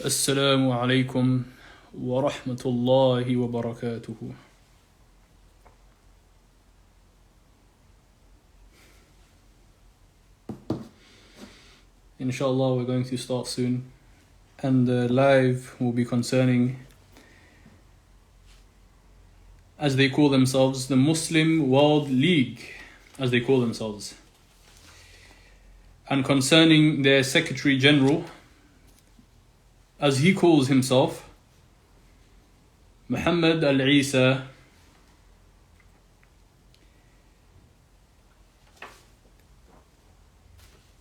السلام عليكم ورحمة الله وبركاته. Inshallah, we're going to start soon, and the live will be concerning, as they call themselves, the Muslim World League, as they call themselves, and concerning their Secretary General, as he calls himself, Muhammad al-Isa.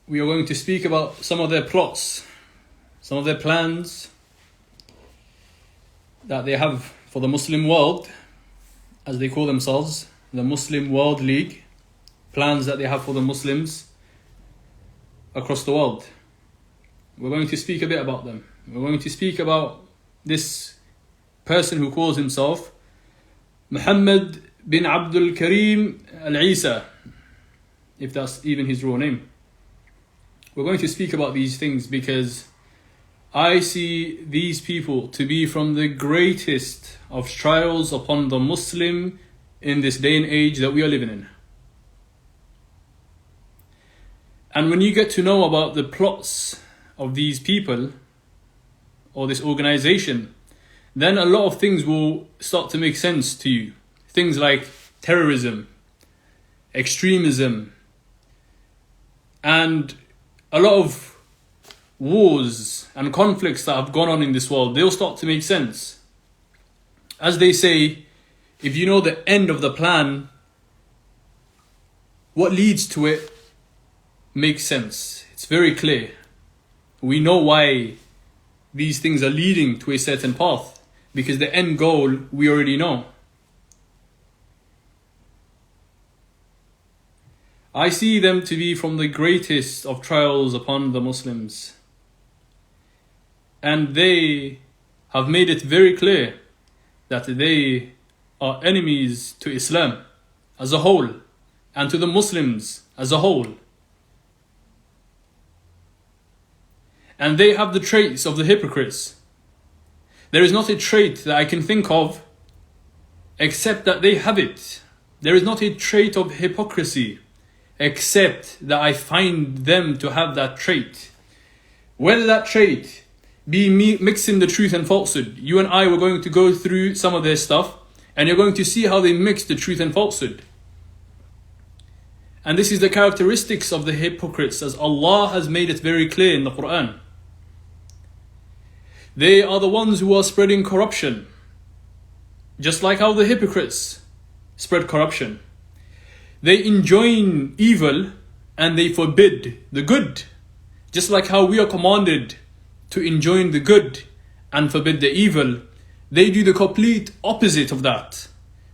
We are going to speak about some of their plots, some of their plans that they have for the Muslim world, as they call themselves, the Muslim World League, plans that they have for the Muslims across the world. We're going to speak a bit about them. We're going to speak about this person who calls himself Muhammad bin Abdul Karim al-Isa, if that's even his real name. We're going to speak about these things because I see these people to be from the greatest of trials upon the Muslim in this day and age that we are living in. And when you get to know about the plots of these people or this organization, then a lot of things will start to make sense to you. Things like terrorism, extremism, and a lot of wars and conflicts that have gone on in this world, they'll start to make sense. As they say, if you know the end of the plan, what leads to it makes sense. It's very clear. We know why these things are leading to a certain path, because the end goal we already know. I see them to be from the greatest of trials upon the Muslims. And they have made it very clear that they are enemies to Islam as a whole and to the Muslims as a whole. And they have the traits of the hypocrites. There is not a trait that I can think of except that they have it. There is not a trait of hypocrisy except that I find them to have that trait. Whether that trait be mixing the truth and falsehood. You and I were going to go through some of their stuff, and you're going to see how they mix the truth and falsehood. And this is the characteristics of the hypocrites, as Allah has made it very clear in the Quran. They are the ones who are spreading corruption, just like how the hypocrites spread corruption. They enjoin evil and they forbid the good, just like how we are commanded to enjoin the good and forbid the evil. They do the complete opposite of that.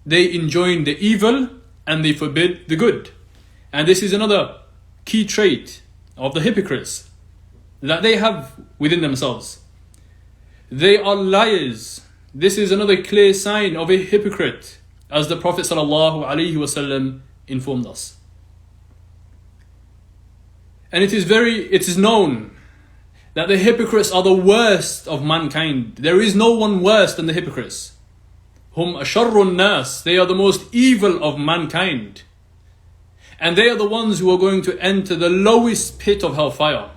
They enjoin the evil and they forbid the good. And this is another key trait of the hypocrites that they have within themselves. They are liars. This is another clear sign of a hypocrite, as the Prophet ﷺ informed us. And it is known that the hypocrites are the worst of mankind. There is no one worse than the hypocrites. Hum asharrun nas. They are the most evil of mankind. And they are the ones who are going to enter the lowest pit of hellfire.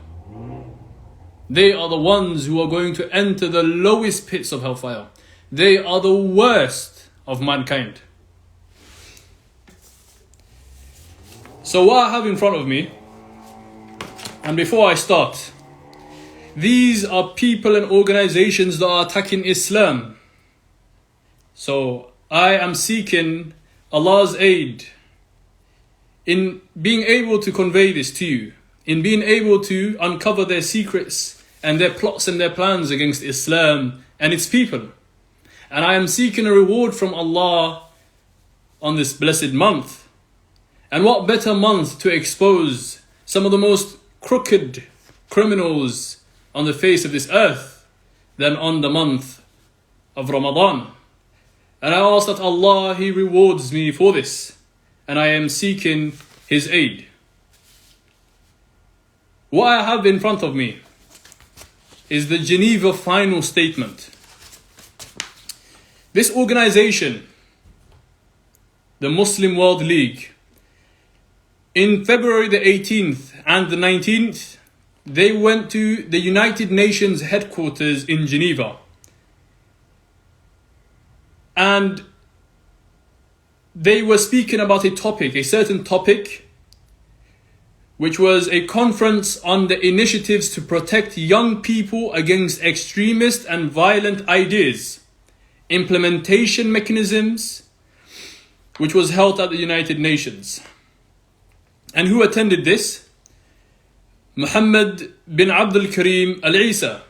They are the ones who are going to enter the lowest pits of hellfire. They are the worst of mankind. So what I have in front of me, and before I start, these are people and organizations that are attacking Islam. So I am seeking Allah's aid in being able to convey this to you, in being able to uncover their secrets and their plots and their plans against Islam and its people. And I am seeking a reward from Allah on this blessed month. And what better month to expose some of the most crooked criminals on the face of this earth than on the month of Ramadan. And I ask that Allah, He rewards me for this. And I am seeking His aid. What I have in front of me is the Geneva Final Statement. This organization, the Muslim World League, in February the 18th and the 19th, they went to the United Nations headquarters in Geneva. And they were speaking about a topic, a certain topic, which was a conference on the initiatives to protect young people against extremist and violent ideas, implementation mechanisms, which was held at the United Nations. And who attended this? Muhammad bin Abdul Karim al-Isa,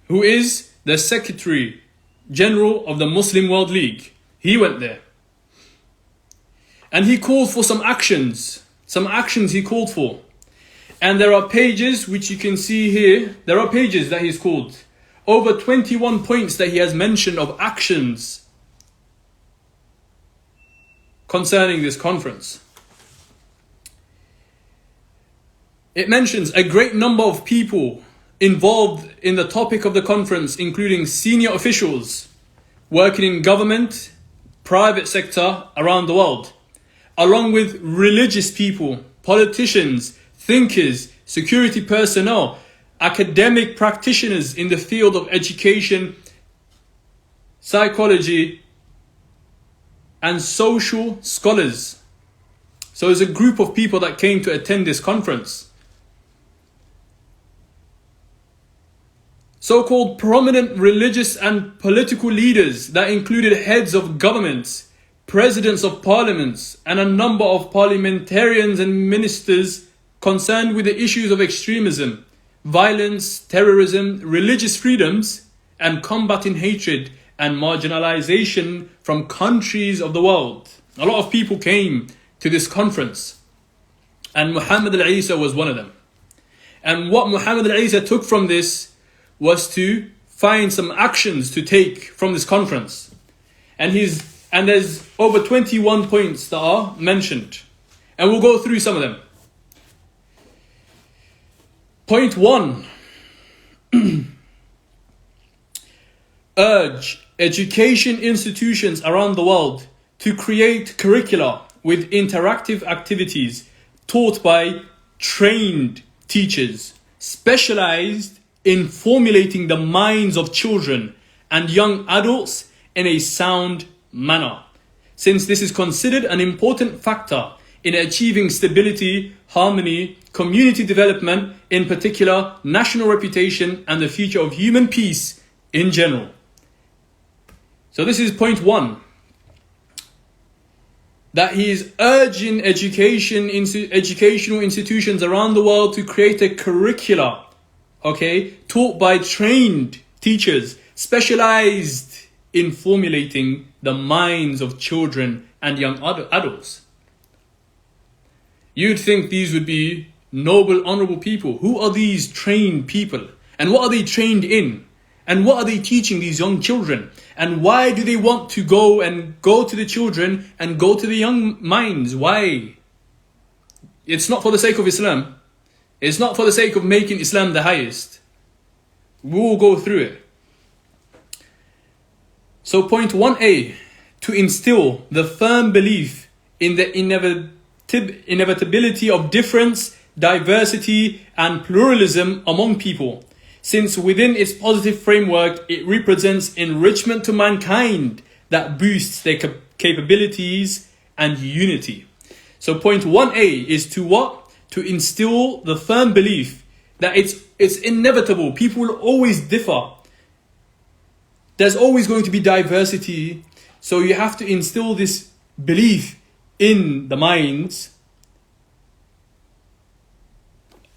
who is the Secretary General of the Muslim World League. He went there. And he called for some actions he called for. And there are pages which you can see here. There are pages that he's called. Over 21 points that he has mentioned of actions concerning this conference. It mentions a great number of people involved in the topic of the conference, including senior officials working in government, private sector around the world, along with religious people, politicians, thinkers, security personnel, academic practitioners in the field of education, psychology, and social scholars. So it's a group of people that came to attend this conference. So-called prominent religious and political leaders that included heads of governments, presidents of parliaments, and a number of parliamentarians and ministers concerned with the issues of extremism, violence, terrorism, religious freedoms, and combating hatred and marginalization from countries of the world. A lot of people came to this conference, and Muhammad al-Isa was one of them. And what Muhammad al-Isa took from this was to find some actions to take from this conference. And there's over 21 points that are mentioned. And we'll go through some of them. Point 1. Urge education institutions around the world to create curricula with interactive activities taught by trained teachers, specialized in formulating the minds of children and young adults in a sound manner, since this is considered an important factor in achieving stability, harmony, community development, in particular, national reputation, and the future of human peace in general. So this is point 1. That he is urging educational institutions around the world to create a curricula, taught by trained teachers, specialized in formulating the minds of children and young adults. You'd think these would be noble, honorable people. Who are these trained people? And what are they trained in? And what are they teaching these young children? And why do they want to go to the children and go to the young minds? Why? It's not for the sake of Islam. It's not for the sake of making Islam the highest. We'll go through it. So point 1A, to instill the firm belief in the inevitability of difference, diversity, and pluralism among people, since within its positive framework, it represents enrichment to mankind that boosts their capabilities and unity. So point 1A is to what? To instill the firm belief that it's inevitable. People will always differ. There's always going to be diversity. So you have to instill this belief in the minds.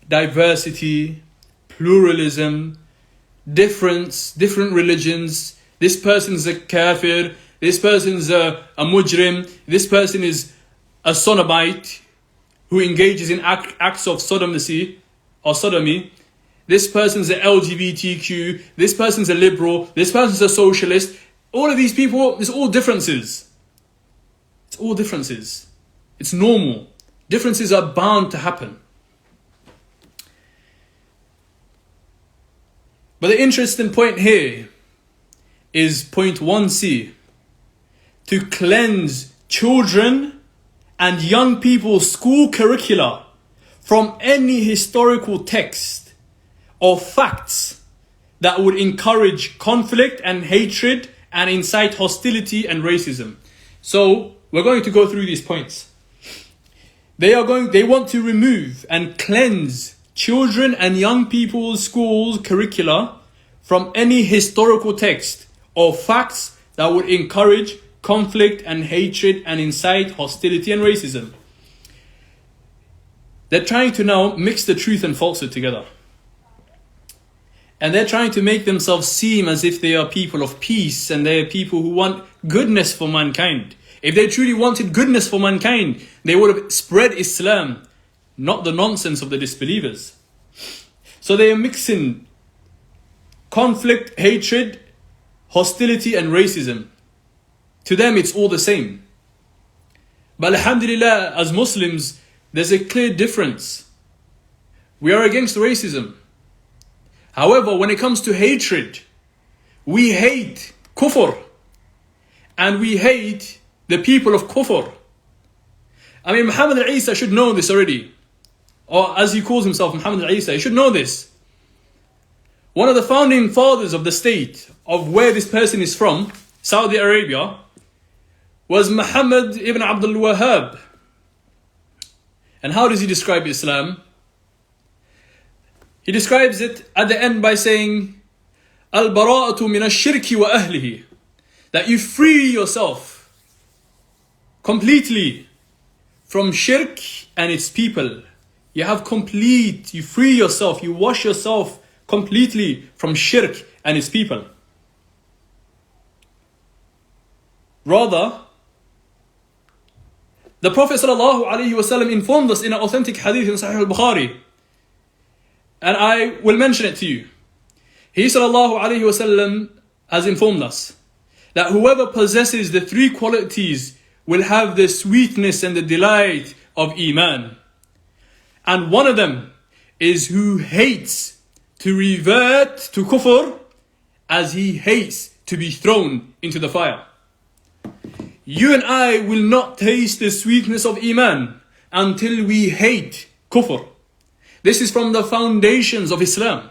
Diversity, pluralism, difference, different religions. This person's a kafir. This person's a mujrim. This person is a sodomite who engages in acts of sodomy. This person's an LGBTQ. This person's a liberal. This person's a socialist. All of these people, it's all differences. It's all differences. It's normal. Differences are bound to happen. But the interesting point here is point 1c. To cleanse children and young people's school curricula from any historical text or facts that would encourage conflict and hatred and incite hostility and racism. So we're going to go through these points. They want to remove and cleanse children and young people's school curricula from any historical text or facts that would encourage conflict and hatred and incite hostility and racism. They're trying to now mix the truth and falsehood together. And they're trying to make themselves seem as if they are people of peace and they are people who want goodness for mankind. If they truly wanted goodness for mankind, they would have spread Islam, not the nonsense of the disbelievers. So they are mixing conflict, hatred, hostility and racism. To them it's all the same. But alhamdulillah, as Muslims, there's a clear difference. We are against racism. However, when it comes to hatred, we hate kufr. And we hate the people of kufr. I mean, Muhammad al-Isa should know this already. Or as he calls himself, Muhammad al-Isa, he should know this. One of the founding fathers of the state, of where this person is from, Saudi Arabia, was Muhammad ibn Abdul Wahhab. And how does he describe Islam? He describes it at the end by saying, al-bara'atu min ash-shirki wa ahlihi. That you free yourself completely from shirk and its people. You free yourself, you wash yourself completely from shirk and its people. Rather, the Prophet ﷺ informed us in an authentic hadith in Sahih al-Bukhari. And I will mention it to you. He ﷺ has informed us that whoever possesses the three qualities will have the sweetness and the delight of Iman. And one of them is who hates to revert to kufr as he hates to be thrown into the fire. You and I will not taste the sweetness of Iman until we hate kufr. This is from the foundations of Islam.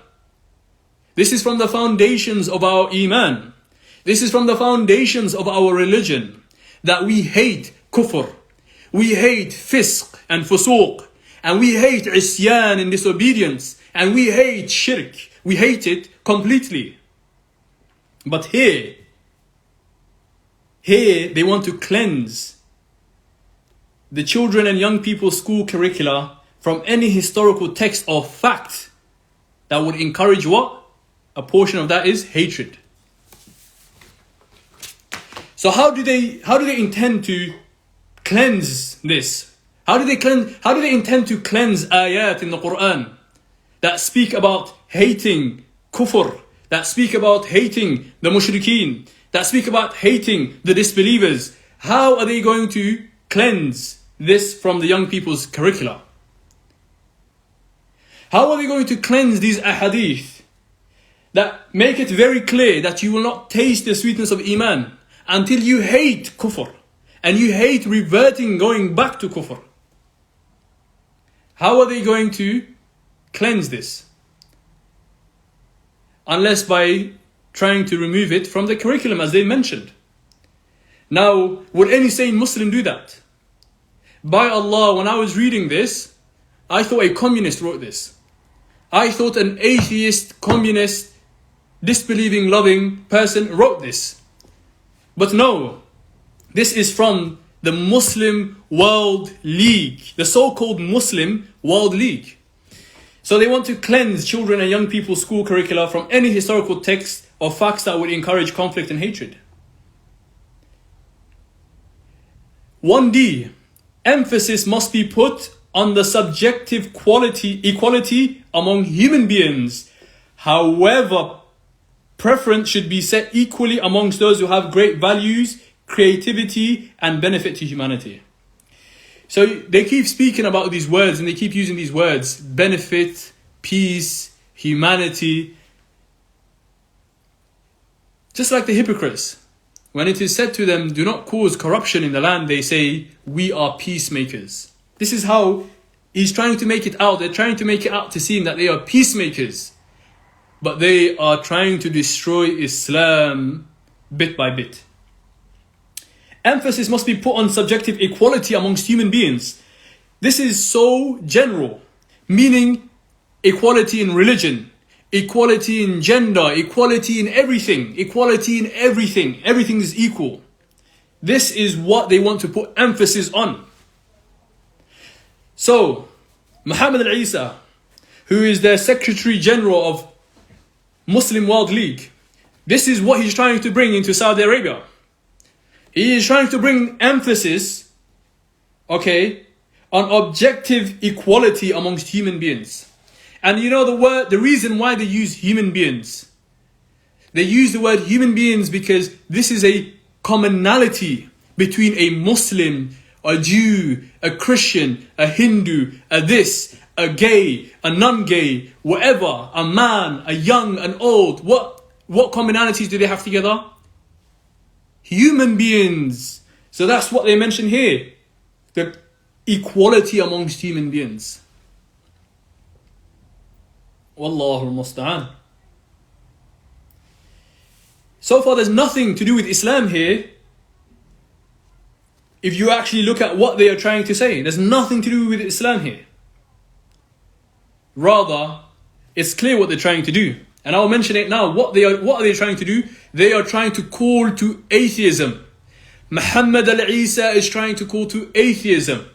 This is from the foundations of our Iman. This is from the foundations of our religion. That we hate kufr. We hate fisq and fusuq. And we hate isyan and disobedience. And we hate shirk. We hate it completely. But here they want to cleanse the children and young people's school curricula from any historical text or fact that would encourage what? A portion of that is hatred. So how do they intend to cleanse this? How do they intend to cleanse ayat in the Quran that speak about hating kufr, that speak about hating the mushrikeen, that speak about hating the disbelievers? How are they going to cleanse this from the young people's curricula? How are they going to cleanse these ahadith that make it very clear that you will not taste the sweetness of Iman until you hate kufr and you hate reverting, going back to kufr? How are they going to cleanse this? Unless by trying to remove it from the curriculum, as they mentioned. Now, would any sane Muslim do that? By Allah, when I was reading this, I thought a communist wrote this. I thought an atheist, communist, disbelieving, loving person wrote this. But no, this is from the Muslim World League, the so-called Muslim World League. So they want to cleanse children and young people's school curricula from any historical text or facts that would encourage conflict and hatred. 1D, emphasis must be put on the subjective equality among human beings. However, preference should be set equally amongst those who have great values, creativity, and benefit to humanity. So they keep speaking about these words and they keep using these words: benefit, peace, humanity. Just like the hypocrites. When it is said to them, do not cause corruption in the land, they say, we are peacemakers. This is how he's trying to make it out. They're trying to make it out to seem that they are peacemakers. But they are trying to destroy Islam bit by bit. Emphasis must be put on subjective equality amongst human beings. This is so general, meaning equality in religion, equality in gender, equality in everything, equality in everything. Everything is equal. This is what they want to put emphasis on. So, Muhammad al-Isa, who is the Secretary General of Muslim World League, this is what he's trying to bring into Saudi Arabia. He is trying to bring emphasis, on objective equality amongst human beings. And you know the reason why they use human beings. They use the word human beings because this is a commonality between a Muslim, a Jew, a Christian, a Hindu, a this, a gay, a non-gay, whatever, a man, a young, an old. What commonalities do they have together? Human beings. So that's what they mention here. The equality amongst human beings. Wallahu al-musta'an. So far there's nothing to do with Islam here. If you actually look at what they are trying to say, there's nothing to do with Islam here. Rather, it's clear what they're trying to do. And I'll mention it now. What are they trying to do? They are trying to call to atheism. Muhammad al-Isa is trying to call to atheism.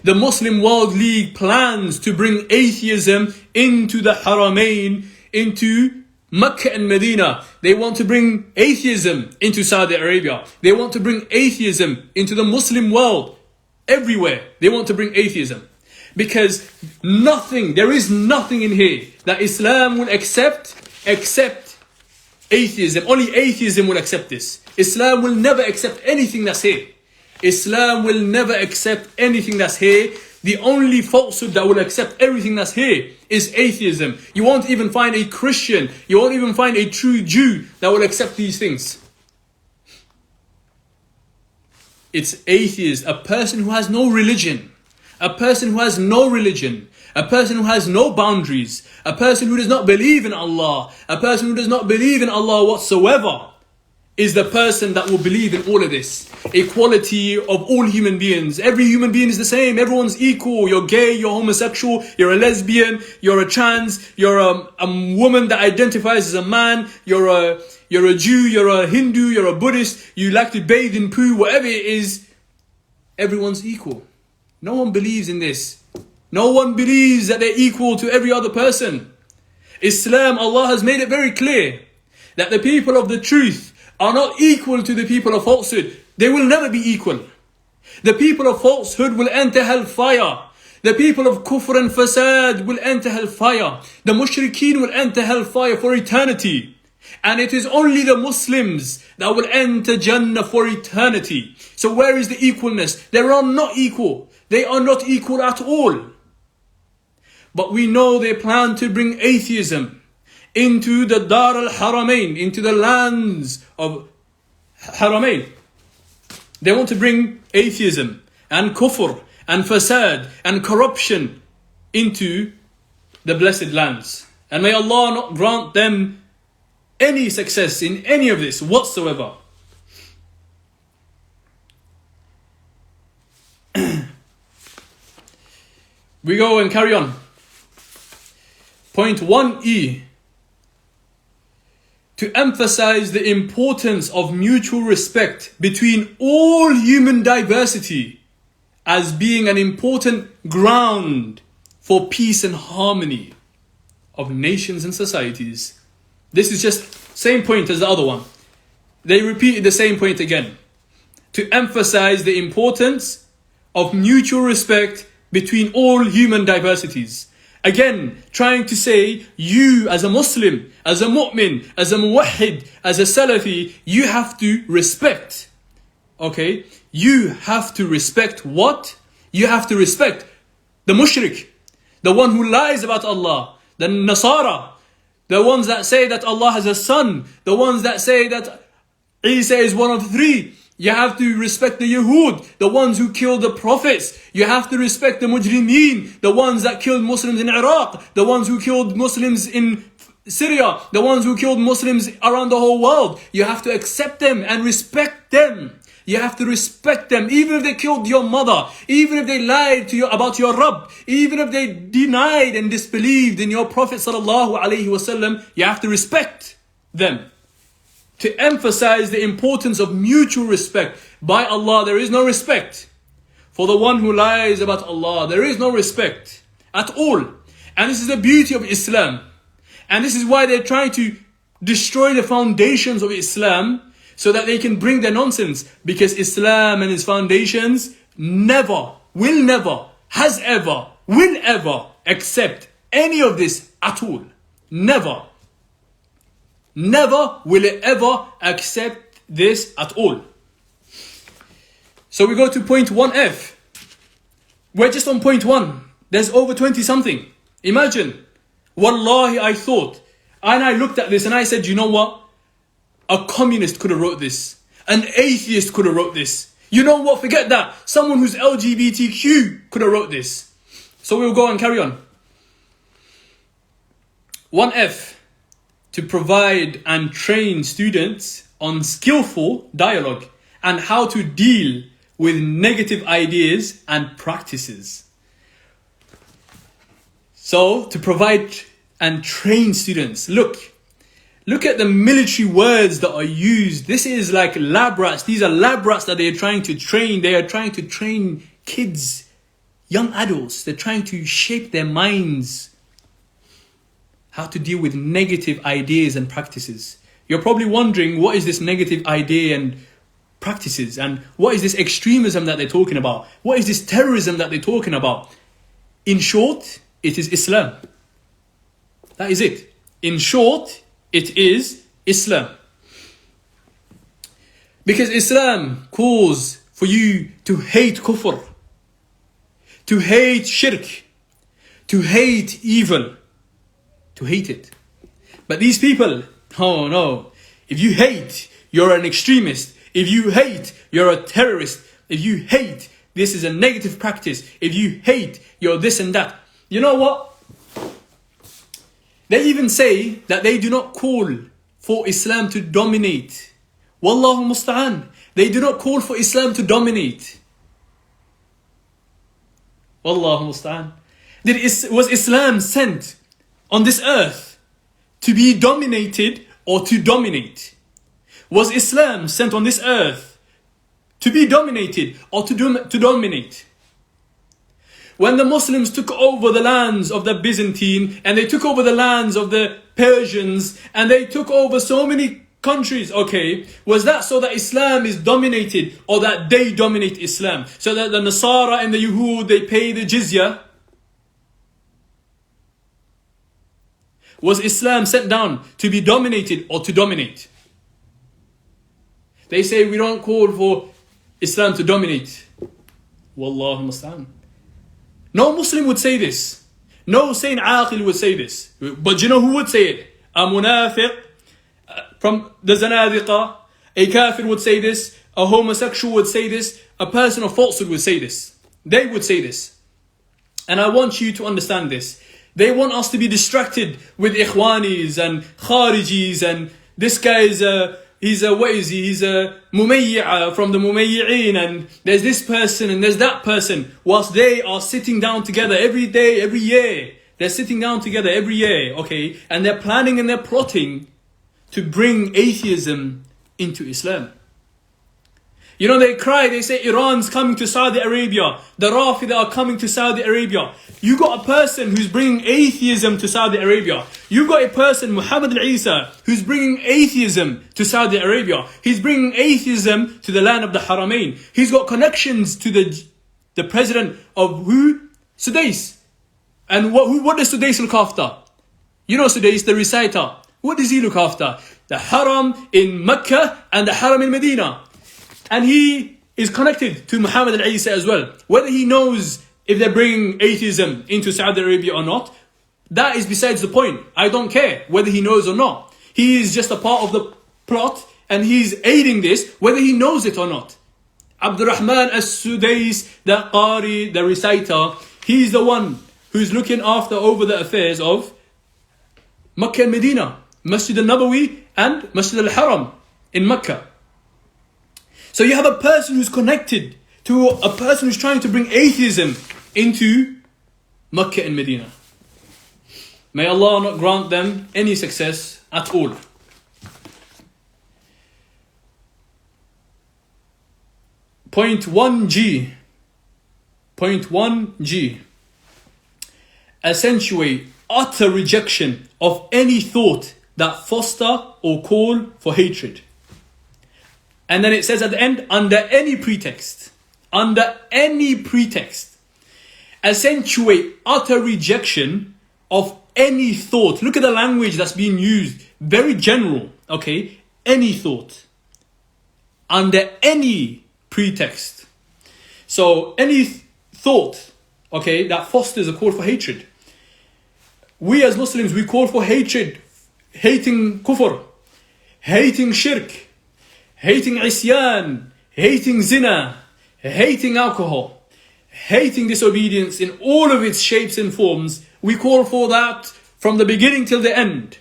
The Muslim World League plans to bring atheism into the Haramain, into Mecca and Medina. They want to bring atheism into Saudi Arabia. They want to bring atheism into the Muslim world. Everywhere they want to bring atheism. Because there is nothing in here that Islam will accept except atheism. Only atheism will accept this. Islam will never accept anything that's here. Islam will never accept anything that's here. The only falsehood that will accept everything that's here is atheism. You won't even find a Christian, you won't even find a true Jew that will accept these things. It's atheist, a person who has no religion. A person who has no religion, a person who has no boundaries, a person who does not believe in Allah, a person who does not believe in Allah whatsoever, is the person that will believe in all of this. Equality of all human beings. Every human being is the same. Everyone's equal. You're gay, you're homosexual, you're a lesbian, you're a trans, you're a woman that identifies as a man, you're a Jew, you're a Hindu, you're a Buddhist, you like to bathe in poo, whatever it is. Everyone's equal. No one believes in this. No one believes that they're equal to every other person. Islam, Allah has made it very clear that the people of the truth are not equal to the people of falsehood. They will never be equal. The people of falsehood will enter hellfire. The people of kufr and fasad will enter hellfire. The mushrikeen will enter hellfire for eternity. And it is only the Muslims that will enter Jannah for eternity. So where is the equalness? They are not equal. They are not equal at all. But we know they plan to bring atheism into the Dar al-Haramain, into the lands of Haramain. They want to bring atheism and kufr and fasad and corruption into the blessed lands. And may Allah not grant them any success in any of this whatsoever. We go and carry on. Point 1E. To emphasize the importance of mutual respect between all human diversity as being an important ground for peace and harmony of nations and societies. This is just same point as the other one. They repeated the same point again. To emphasize the importance of mutual respect between all human diversities. Again, trying to say, you as a Muslim, as a mu'min, as a muwahhid, as a Salafi, you have to respect. Okay? You have to respect what? You have to respect the mushrik, the one who lies about Allah, the Nasara, the ones that say that Allah has a son, the ones that say that Isa is one of the three. You have to respect the Yahud, the ones who killed the prophets. You have to respect the Mujrimeen, the ones that killed Muslims in Iraq, the ones who killed Muslims in Syria, the ones who killed Muslims around the whole world. You have to accept them and respect them. You have to respect them, even if they killed your mother, even if they lied to you about your Rabb, even if they denied and disbelieved in your Prophet sallallahu alaihi wasallam. You have to respect them. To emphasize the importance of mutual respect. By Allah, there is no respect. For the one who lies about Allah, there is no respect at all. And this is the beauty of Islam. And this is why they're trying to destroy the foundations of Islam so that they can bring their nonsense. Because Islam and its foundations never, will never, has ever, will ever accept any of this at all. Never. Never will it ever accept this at all. So we go to point 1F. We're just on point 1. There's over 20 something. Imagine. Wallahi, I thought. And I looked at this and I said, you know what? A communist could have wrote this. An atheist could have wrote this. You know what? Forget that. Someone who's LGBTQ could have wrote this. So we'll go and carry on. 1F. To provide and train students on skillful dialogue and how to deal with negative ideas and practices. So, to provide and train students. Look at the military words that are used. This is like lab rats. These are lab rats that they are trying to train. They are trying to train kids, young adults. They're trying to shape their minds. How to deal with negative ideas and practices. You're probably wondering, what is this negative idea and practices? And what is this extremism that they're talking about? What is this terrorism that they're talking about? In short, it is Islam. That is it. In short, it is Islam. Because Islam calls for you to hate kufr, to hate shirk, to hate evil. To hate it. But these people, oh no, if you hate, you're an extremist. If you hate, you're a terrorist. If you hate, this is a negative practice. If you hate, you're this and that. You know what? They even say that they do not call for Islam to dominate. Wallahu musta'an. They do not call for Islam to dominate. Wallahu musta'an. Was Islam sent on this earth to be dominated or to dominate? Was Islam sent on this earth to be dominated or to dominate? When the Muslims took over the lands of the Byzantine and they took over the lands of the Persians and they took over so many countries, okay, was that so that Islam is dominated or that they dominate Islam? So that the Nasara and the Yahud, they pay the jizya? Was Islam sent down to be dominated or to dominate? They say we don't call for Islam to dominate. Wallahu musta'an. No Muslim would say this. No sane aqil would say this. But you know who would say it? A munafiq from the zanadiqa. A kafir would say this. A homosexual would say this. A person of falsehood would say this. They would say this. And I want you to understand this. They want us to be distracted with ikhwanis and kharijis and this guy is what is he? He's a mumayya from the mumayyi'een and there's this person and there's that person. Whilst they are sitting down together every day, every year. They're sitting down together every year, okay? And they're planning and they're plotting to bring atheism into Islam. You know, they cry, they say Iran's coming to Saudi Arabia. The Rafida are coming to Saudi Arabia. You got a person who's bringing atheism to Saudi Arabia. You got a person, Muhammad al-Isa, who's bringing atheism to Saudi Arabia. He's bringing atheism to the land of the Haramain. He's got connections to the president of who? Sudais. And what does Sudais look after? You know Sudais, the reciter. What does he look after? The Haram in Mecca and the Haram in Medina. And he is connected to Muhammad al-Isa as well. Whether he knows if they're bringing atheism into Saudi Arabia or not, That is besides the point. I don't care whether he knows or not. He is just a part of the plot and he's aiding this whether he knows it or not. Abdurrahman as-Sudais, the Qari, the reciter, he's the one who's looking after over the affairs of Makkah and Medina, Masjid al-Nabawi and Masjid al-Haram in Makkah. So you have a person who's connected to a person who's trying to bring atheism into Makkah and Medina. May Allah not grant them any success at all. Point 1G. Point 1G. Accentuate utter rejection of any thought that foster or call for hatred. And then it says at the end, under any pretext. Under any pretext. Accentuate utter rejection of any thought. Look at the language that's being used. Very general. Okay? Any thought. Under any pretext. So any thought, okay, that fosters a call for hatred. We as Muslims, we call for hatred. Hating kufr. Hating shirk. Hating isyan. Hating zina. Hating alcohol. Hating disobedience in all of its shapes and forms. We call for that from the beginning till the end.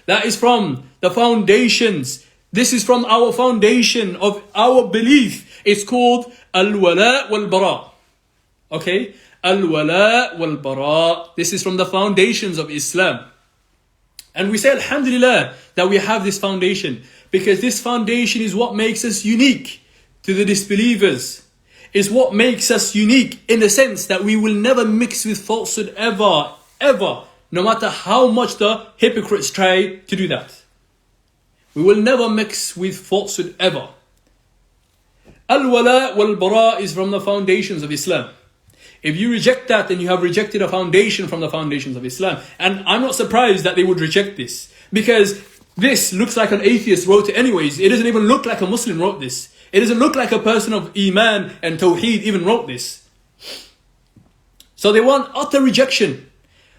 That is from the foundations. This is from our foundation of our belief. It's called al-wala wal-bara. Okay? Al-wala wal-bara. This is from the foundations of Islam. And we say alhamdulillah that we have this foundation. Because this foundation is what makes us unique to the disbelievers. Is what makes us unique in the sense that we will never mix with falsehood ever, ever. No matter how much the hypocrites try to do that. We will never mix with falsehood ever. Al-wala wal-bara is from the foundations of Islam. If you reject that, then you have rejected a foundation from the foundations of Islam. And I'm not surprised that they would reject this. Because this looks like an atheist wrote it anyways. It doesn't even look like a Muslim wrote this. It doesn't look like a person of Iman and Tawheed even wrote this. So they want utter rejection.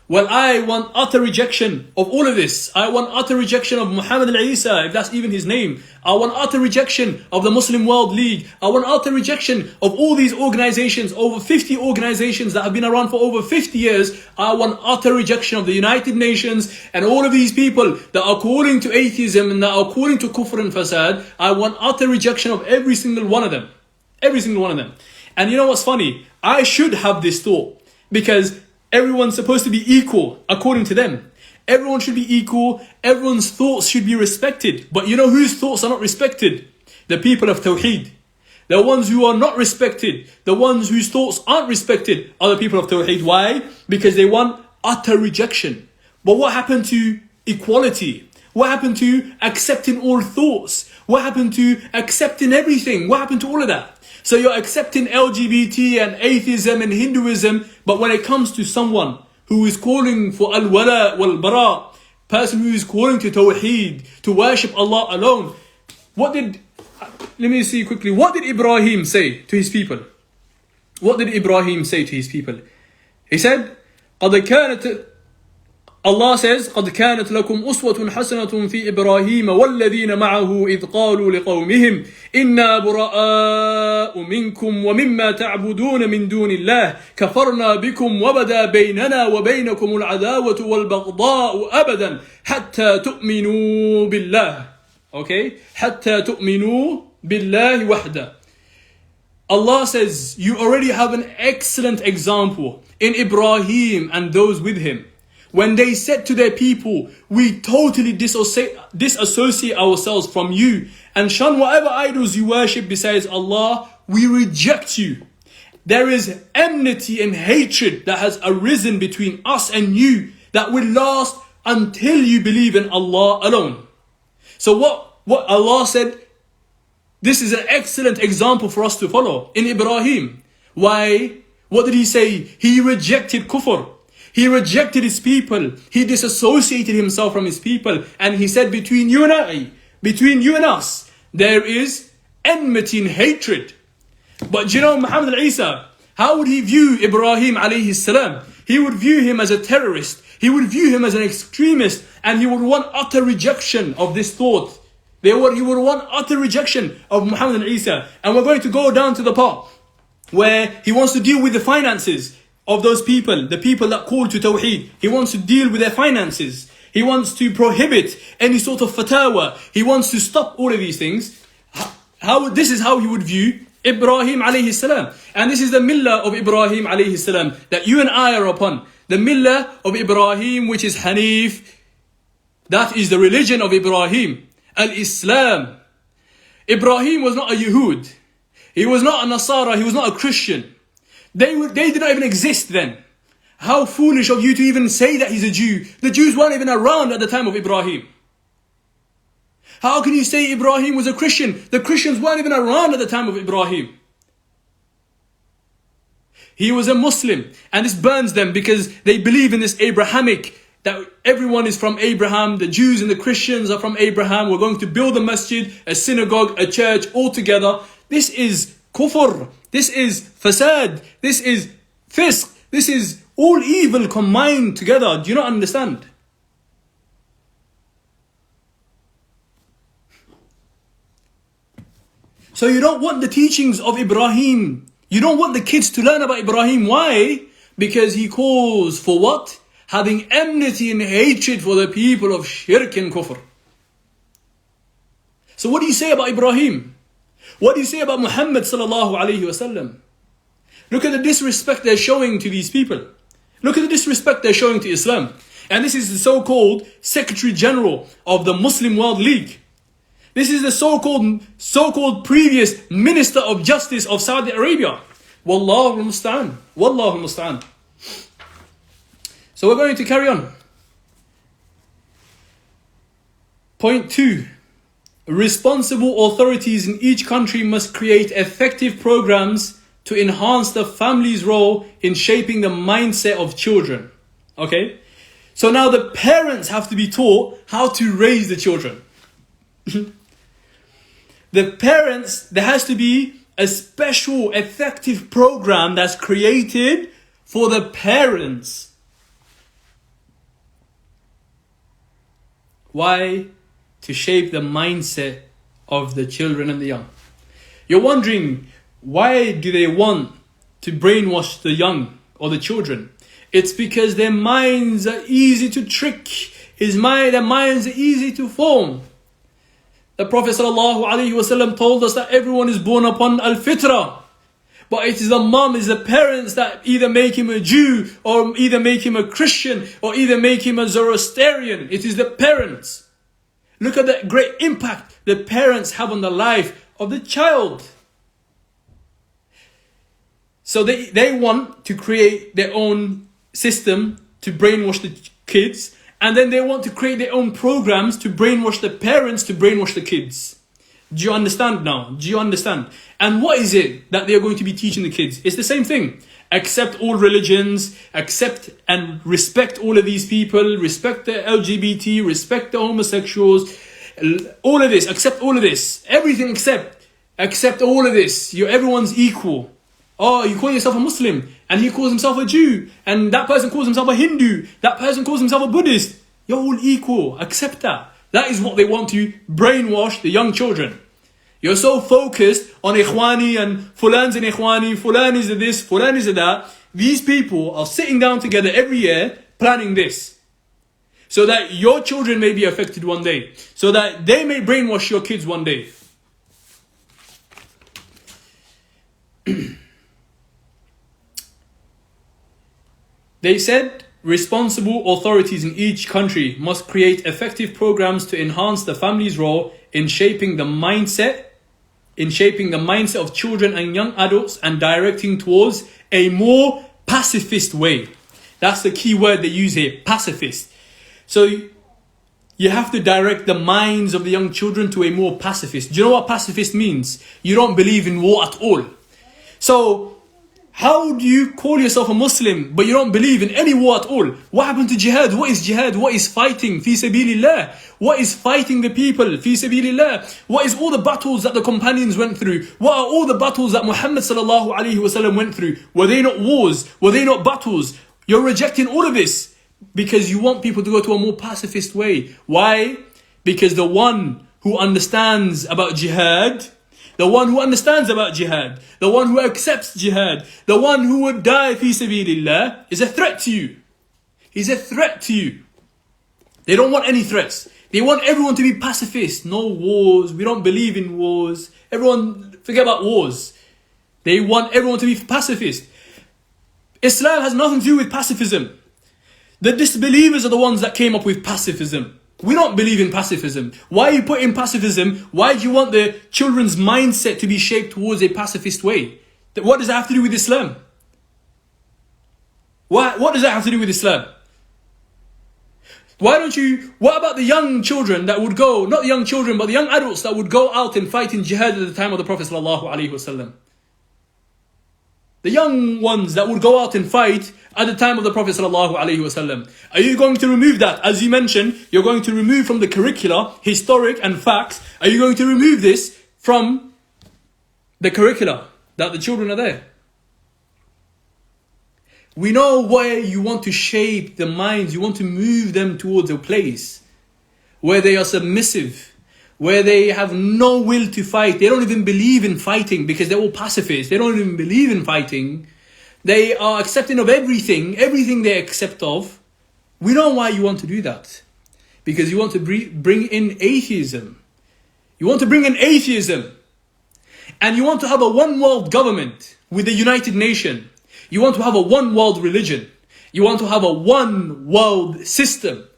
Well, I want utter rejection of all of this. I want utter rejection of Muhammad al-Isa, if that's even his name. I want utter rejection of the Muslim World League. I want utter rejection of all these organizations, over 50 organizations that have been around for over 50 years. I want utter rejection of the United Nations and all of these people that are calling to atheism and that are calling to kufr and fasad. I want utter rejection of every single one of them. Every single one of them. And you know what's funny? I should have this thought because everyone's supposed to be equal according to them. Everyone should be equal. Everyone's thoughts should be respected. But you know whose thoughts are not respected? The people of Tawheed. The ones who are not respected, the ones whose thoughts aren't respected are the people of Tawheed. Why? Because they want utter rejection. But what happened to equality? What happened to accepting all thoughts? What happened to accepting everything? What happened to all of that? So you're accepting LGBT and atheism and Hinduism, but when it comes to someone who is calling for al-wala wal-bara, person who is calling to Tawheed, to worship Allah alone, let me see quickly, what did Ibrahim say to his people? What did Ibrahim say to his people? He said, Allah says, قَدْ كَانَتْ لَكُمْ أُسْوَةٌ حَسَنَةٌ فِي إِبْرَاهِيمَ وَالَّذِينَ مَعَهُ إِذْ قَالُوا لِقَوْمِهِمْ إِنَّا بُرَآءُ مِنْكُمْ وَمِمَّا تَعْبُدُونَ مِنْ دُونِ اللَّهِ كَفَرْنَا بِكُمْ وَبَدَا بَيْنَنَا وَبَيْنَكُمُ الْعَدَاوَةُ وَالْبَغْضَاءُ أَبَدًا حَتَّى تُؤْمِنُوا بِاللَّهِ. Okay? حَتَّى تُؤْمِنُوا بِاللَّهِ وَحْدَهُ. Allah says, you already have an excellent example in Ibrahim and those with him. When they said to their people, we totally disassociate ourselves from you and shun whatever idols you worship besides Allah, we reject you. There is enmity and hatred that has arisen between us and you that will last until you believe in Allah alone. So what Allah said, this is an excellent example for us to follow in Ibrahim. Why? What did he say? He rejected kufr. He rejected his people. He disassociated himself from his people. And he said, between you and I, between you and us, there is enmity and hatred. But you know Muhammad al-Isa, how would he view Ibrahim alayhi salam? He would view him as a terrorist. He would view him as an extremist, and he would want utter rejection of this thought. He would want utter rejection of Muhammad and Isa. And we're going to go down to the part where he wants to deal with the finances of those people, the people that call to Tawheed. He wants to deal with their finances. He wants to prohibit any sort of fatwa. He wants to stop all of these things. This is how he would view Ibrahim alayhi salam. And this is the millah of Ibrahim alayhi salam that you and I are upon. The millah of Ibrahim, which is Hanif. That is the religion of Ibrahim. Al-Islam. Ibrahim was not a Yehud. He was not a Nasara. He was not a Christian. They did not even exist then. How foolish of you to even say that he's a Jew. The Jews weren't even around at the time of Ibrahim. How can you say Ibrahim was a Christian? The Christians weren't even around at the time of Ibrahim. He was a Muslim, and this burns them because they believe in this Abrahamic, that everyone is from Abraham. The Jews and the Christians are from Abraham. We're going to build a masjid, a synagogue, a church all together. This is kufr. This is fasad. This is fisq. This is all evil combined together. Do you not understand? So you don't want the teachings of Ibrahim. You don't want the kids to learn about Ibrahim. Why? Because he calls for what? Having enmity and hatred for the people of shirk and kufr. So what do you say about Ibrahim? What do you say about Muhammad sallallahu alayhi wasallam? Look at the disrespect they're showing to these people. Look at the disrespect they're showing to Islam. And this is the so-called Secretary General of the Muslim World League. This is the so-called previous Minister of Justice of Saudi Arabia. Wallahu al-musta'an. Wallahu al-musta'an. So we're going to carry on. Point 2. Responsible authorities in each country must create effective programs to enhance the family's role in shaping the mindset of children. Okay? So now the parents have to be taught how to raise the children. The parents, there has to be a special effective program that's created for the parents. Why? To shape the mindset of the children and the young. You're wondering, why do they want to brainwash the young or the children? It's because their minds are easy to trick. Their minds are easy to form. The Prophet ﷺ told us that everyone is born upon al-fitrah. But it is the mom, it's the parents that either make him a Jew, or either make him a Christian, or either make him a Zoroastrian. It is the parents. Look at the great impact the parents have on the life of the child. So they want to create their own system to brainwash the kids. And then they want to create their own programs to brainwash the parents, to brainwash the kids. Do you understand now? Do you understand? And what is it that they're going to be teaching the kids? It's the same thing. Accept all religions, accept and respect all of these people, respect the LGBT, respect the homosexuals, all of this, accept all of this. Everything accept all of this. Everyone's equal. Oh, you call yourself a Muslim, and he calls himself a Jew, and that person calls himself a Hindu, that person calls himself a Buddhist. You're all equal. Accept that. That is what they want to brainwash the young children. You're so focused on Ikhwani and Fulan's an Ikhwani, Fulan is a this, Fulan is a that. These people are sitting down together every year planning this. So that your children may be affected one day. So that they may brainwash your kids one day. They said responsible authorities in each country must create effective programs to enhance the family's role in shaping the mindset of children and young adults and directing towards a more pacifist way. That's the key word they use here, pacifist. So you have to direct the minds of the young children to a more pacifist. Do you know what pacifist means? You don't believe in war at all. So how do you call yourself a Muslim but you don't believe in any war at all? What happened to jihad? What is jihad? What is fighting? Fi sabilillah. What is fighting the people? Fi sabilillah. What is all the battles that the companions went through? What are all the battles that Muhammad sallallahu alaihi wasallam went through? Were they not wars? Were they not battles? You're rejecting all of this because you want people to go to a more pacifist way. Why? Because the one who understands about jihad, the one who understands about jihad, the one who accepts jihad, the one who would die fi sabilillah is a threat to you. He's a threat to you. They don't want any threats. They want everyone to be pacifist. No wars. We don't believe in wars. Everyone, forget about wars. They want everyone to be pacifist. Islam has nothing to do with pacifism. The disbelievers are the ones that came up with pacifism. We don't believe in pacifism. Why are you putting pacifism? Why do you want the children's mindset to be shaped towards a pacifist way? What does that have to do with Islam? What does that have to do with Islam? What about the young children that would go, not the young children, but the young adults that would go out and fight in jihad at the time of the Prophet ﷺ? The young ones that would go out and fight at the time of the Prophet ﷺ. Are you going to remove that? As you mentioned, you're going to remove from the curricula, historic and facts. Are you going to remove this from the curricula that the children are there? We know where you want to shape the minds. You want to move them towards a place where they are submissive, where they have no will to fight. They don't even believe in fighting because they're all pacifists. They don't even believe in fighting. They are accepting of everything they accept of. We know why you want to do that. Because you want to bring in atheism. You want to bring in atheism. And you want to have a one world government with a united nation. You want to have a one world religion. You want to have a one world system.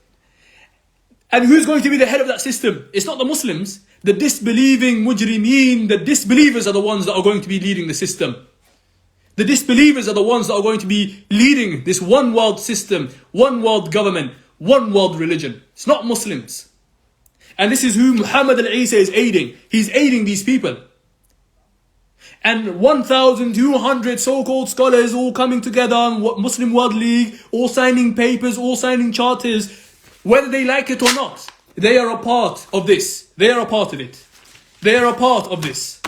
And who's going to be the head of that system? It's not the Muslims. The disbelieving mujrimeen, the disbelievers are the ones that are going to be leading the system. The disbelievers are the ones that are going to be leading this one world system, one world government, one world religion. It's not Muslims. And this is who Muhammad al-Isa is aiding. He's aiding these people. And 1,200 so-called scholars all coming together on Muslim World League, all signing papers, all signing charters, whether they like it or not. They are a part of this. They are a part of it. They are a part of this.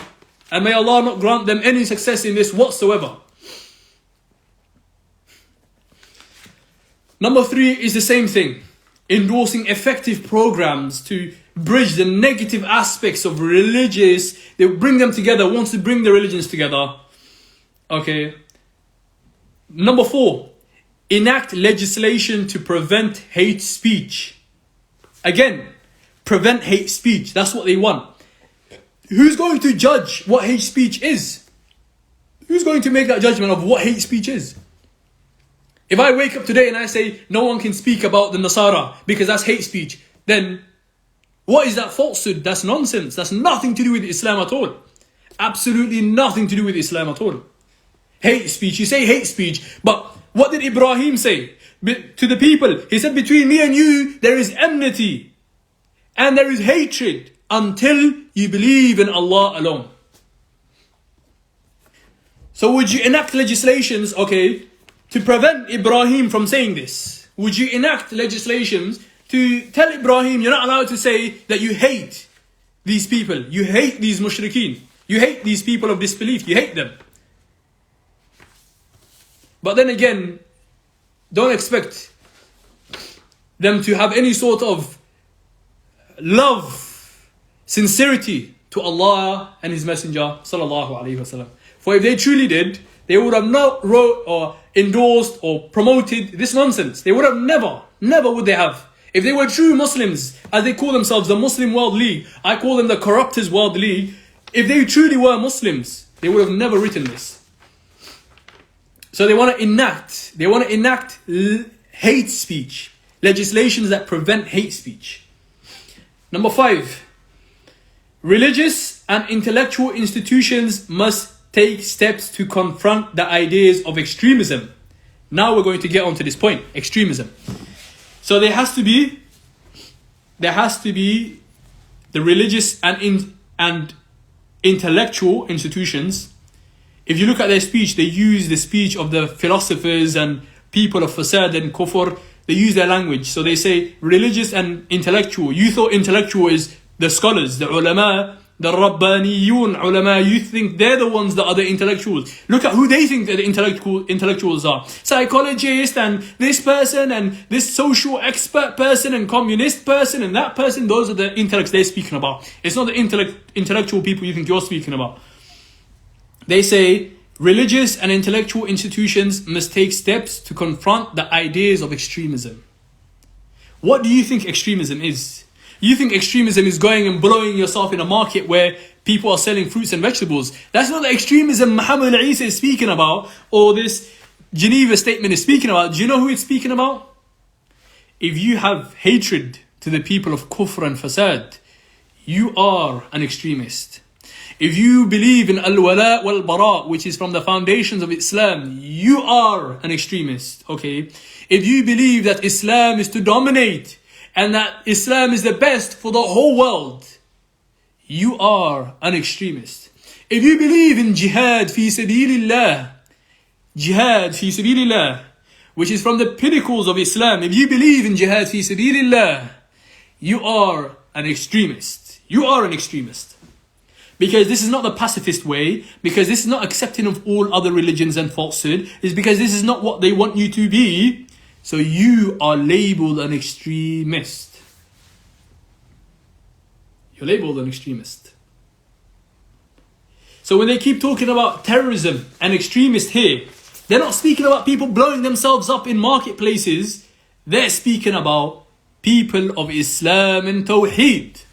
And may Allah not grant them any success in this whatsoever. Number 3 is the same thing. Endorsing effective programs to bridge the negative aspects of religious. They bring them together, wants to bring the religions together. Okay. Number 4, enact legislation to prevent hate speech. Again, prevent hate speech. That's what they want. Who's going to judge what hate speech is? Who's going to make that judgment of what hate speech is? If I wake up today and I say no one can speak about the Nasara because that's hate speech, then what is that falsehood? That's nonsense. That's nothing to do with Islam at all. Absolutely nothing to do with Islam at all. Hate speech. You say hate speech, but what did Ibrahim say to the people? He said, between me and you, there is enmity and there is hatred until you believe in Allah alone. So would you enact legislations, okay, to prevent Ibrahim from saying this? Would you enact legislations to tell Ibrahim you're not allowed to say that you hate these people, you hate these mushrikeen, you hate these people of disbelief, you hate them? But then again, don't expect them to have any sort of love, sincerity to Allah and His Messenger sallallahu alaihi wasallam. For if they truly did, they would have not wrote or endorsed or promoted this nonsense. They would have never would they have. If they were true Muslims, as they call themselves, the Muslim World League, I call them the Corruptors World League. If they truly were Muslims, they would have never written this. So they want to enact hate speech, legislations that prevent hate speech. Number 5, religious and intellectual institutions must take steps to confront the ideas of extremism. Now we're going to get onto this point, extremism. So there has to be the religious and intellectual institutions. If you look at their speech, they use the speech of the philosophers and people of fasad and kufr. They use their language. So they say religious and intellectual. You thought intellectual is the scholars, the ulama, The Rabbaniyun ulama, you think they're the ones that are the intellectuals. Look at who they think that the intellectuals are. Psychologists and this person and this social expert person and communist person and that person. Those are the intellects they're speaking about. It's not the intellectual people you think you're speaking about. They say religious and intellectual institutions must take steps to confront the ideas of extremism. What do you think extremism is? You think extremism is going and blowing yourself in a market where people are selling fruits and vegetables. That's not the extremism Muhammad Isa is speaking about, or this Geneva statement is speaking about. Do you know who it's speaking about? If you have hatred to the people of kufr and fasad, you are an extremist. If you believe in al-wala wal-bara, which is from the foundations of Islam, you are an extremist. Okay? If you believe that Islam is to dominate and that Islam is the best for the whole world, you are an extremist. If you believe in jihad fi sabilillah, which is from the pinnacles of Islam, if you believe in jihad fi sabilillah, you are an extremist. You are an extremist. Because this is not the pacifist way, because this is not accepting of all other religions and falsehood, it's because this is not what they want you to be. So you are labeled an extremist. You're labeled an extremist. So when they keep talking about terrorism and extremists here, they're not speaking about people blowing themselves up in marketplaces. They're speaking about people of Islam and Tawheed.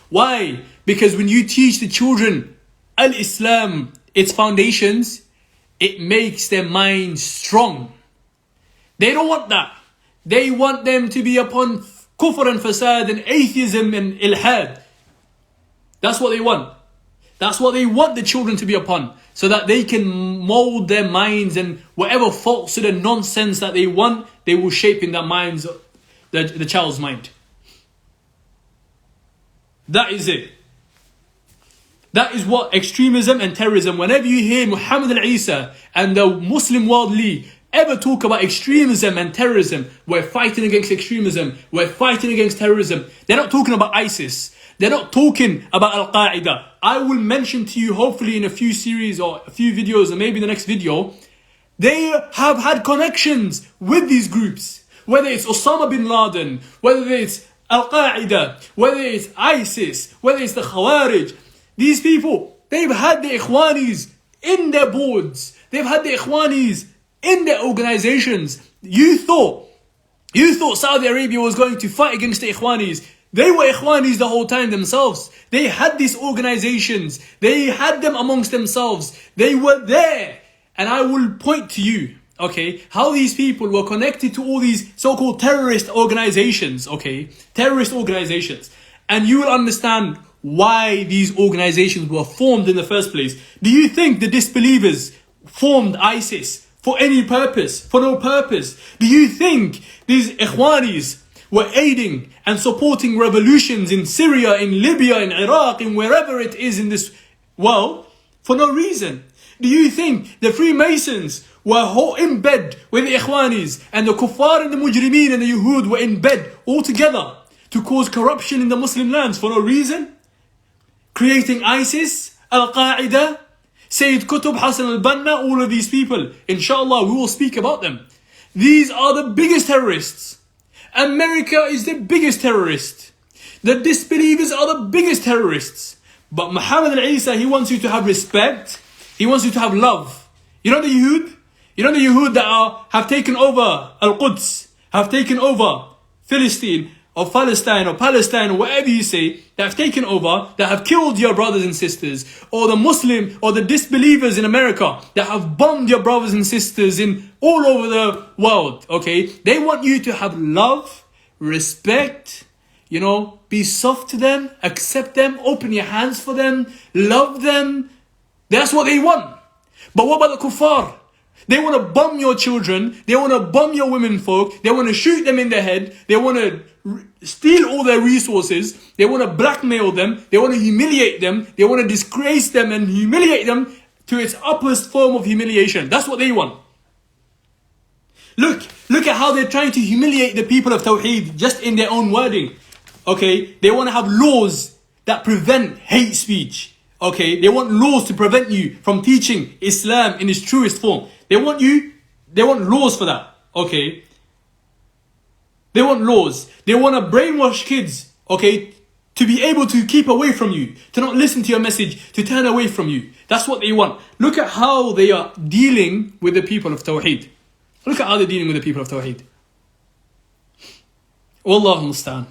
Why? Because when you teach the children al-Islam, its foundations, it makes their minds strong. They don't want that. They want them to be upon kufr and fasad and atheism and ilhad. That's what they want. That's what they want the children to be upon. So that they can mold their minds, and whatever falsehood and nonsense that they want, they will shape in their minds, the child's mind. That is it. That is what extremism and terrorism, whenever you hear Muhammad al-Isa and the Muslim world league ever talk about extremism and terrorism, we're fighting against extremism, we're fighting against terrorism, they're not talking about ISIS. They're not talking about al-Qaeda. I will mention to you, hopefully in a few series or a few videos, or maybe the next video, they have had connections with these groups. Whether it's Osama bin Laden, whether it's al-Qaeda, whether it's ISIS, whether it's the Khawarij. These people, they've had the Ikhwanis in their boards. They've had the Ikhwanis in their organizations. You thought Saudi Arabia was going to fight against the Ikhwanis. They were Ikhwanis the whole time themselves. They had these organizations. They had them amongst themselves. They were there. And I will point to you, okay, how these people were connected to all these so-called terrorist organizations, okay, terrorist organizations. And you will understand why these organizations were formed in the first place. Do you think the disbelievers formed ISIS for any purpose? For no purpose? Do you think these Ikhwanis were aiding and supporting revolutions in Syria, in Libya, in Iraq, in wherever it is in this world for no reason? Do you think the Freemasons were in bed with the Ikhwanis, and the Kuffar and the Mujrimeen and the Yahud were in bed all together to cause corruption in the Muslim lands for no reason? Creating ISIS, Al-Qaeda, Sayyid Qutb, Hassan al-Banna, all of these people. Inshallah, we will speak about them. These are the biggest terrorists. America is the biggest terrorist. The disbelievers are the biggest terrorists. But Muhammad al-Isa, he wants you to have respect. He wants you to have love. You know the Yahud? You know the Yahud that have taken over Al-Quds, have taken over Philistine, or Palestine, or whatever you say, that have taken over, that have killed your brothers and sisters, or the Muslim, or the disbelievers in America, that have bombed your brothers and sisters in all over the world, okay? They want you to have love, respect, be soft to them, accept them, open your hands for them, love them. That's what they want. But what about the kuffar? They want to bomb your children. They want to bomb your women folk. They want to shoot them in the head. They want to steal all their resources. They want to blackmail them. They want to humiliate them. They want to disgrace them and humiliate them to its uppest form of humiliation. That's what they want. Look at how they're trying to humiliate the people of Tawheed just in their own wording. Okay, they want to have laws that prevent hate speech. Okay, they want laws to prevent you from teaching Islam in its truest form. They want laws for that. Okay, they want laws. They want to brainwash kids. Okay, to be able to keep away from you, to not listen to your message, to turn away from you. That's what they want. Look at how they are dealing with the people of Tawheed. Look at how they're dealing with the people of Tawheed. Wallahu musta'an.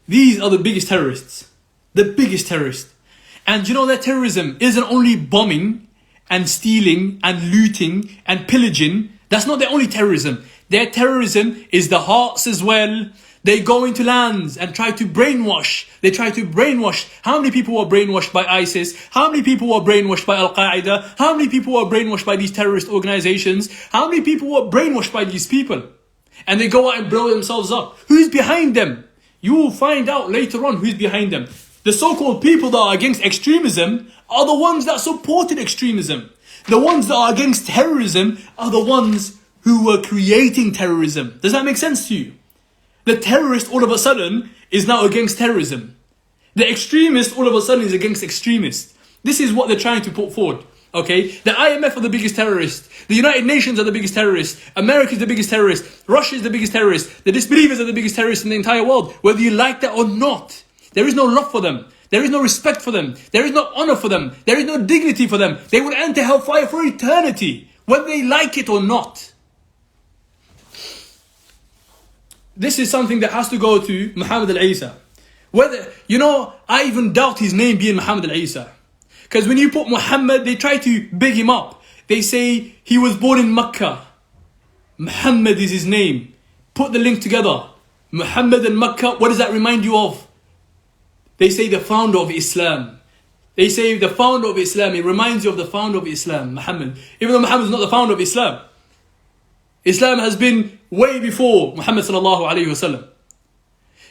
These are the biggest terrorists. The biggest terrorists. And you know that terrorism isn't only bombing and stealing and looting and pillaging. That's not their only terrorism. Their terrorism is the hearts as well. They go into lands and try to brainwash. They try to brainwash. How many people were brainwashed by ISIS? How many people were brainwashed by Al-Qaeda? How many people were brainwashed by these terrorist organizations? How many people were brainwashed by these people? And they go out and blow themselves up. Who's behind them? You will find out later on who's behind them. The so-called people that are against extremism are the ones that supported extremism. The ones that are against terrorism are the ones who were creating terrorism. Does that make sense to you? The terrorist all of a sudden is now against terrorism. The extremist all of a sudden is against extremists. This is what they're trying to put forward. Okay? The IMF are the biggest terrorists. The United Nations are the biggest terrorists. America is the biggest terrorist. Russia is the biggest terrorist. The disbelievers are the biggest terrorists in the entire world. Whether you like that or not. There is no love for them. There is no respect for them. There is no honor for them. There is no dignity for them. They will enter hellfire for eternity. Whether they like it or not. This is something that has to go to Muhammad al-Isa. Whether, you know, I even doubt his name being Muhammad al-Isa. Because when you put Muhammad, they try to big him up. They say he was born in Mecca. Muhammad is his name. Put the link together. Muhammad and Mecca, what does that remind you of? They say the founder of Islam. They say the founder of Islam. It reminds you of the founder of Islam, Muhammad. Even though Muhammad is not the founder of Islam. Islam has been way before Muhammad sallallahu alayhi wasallam.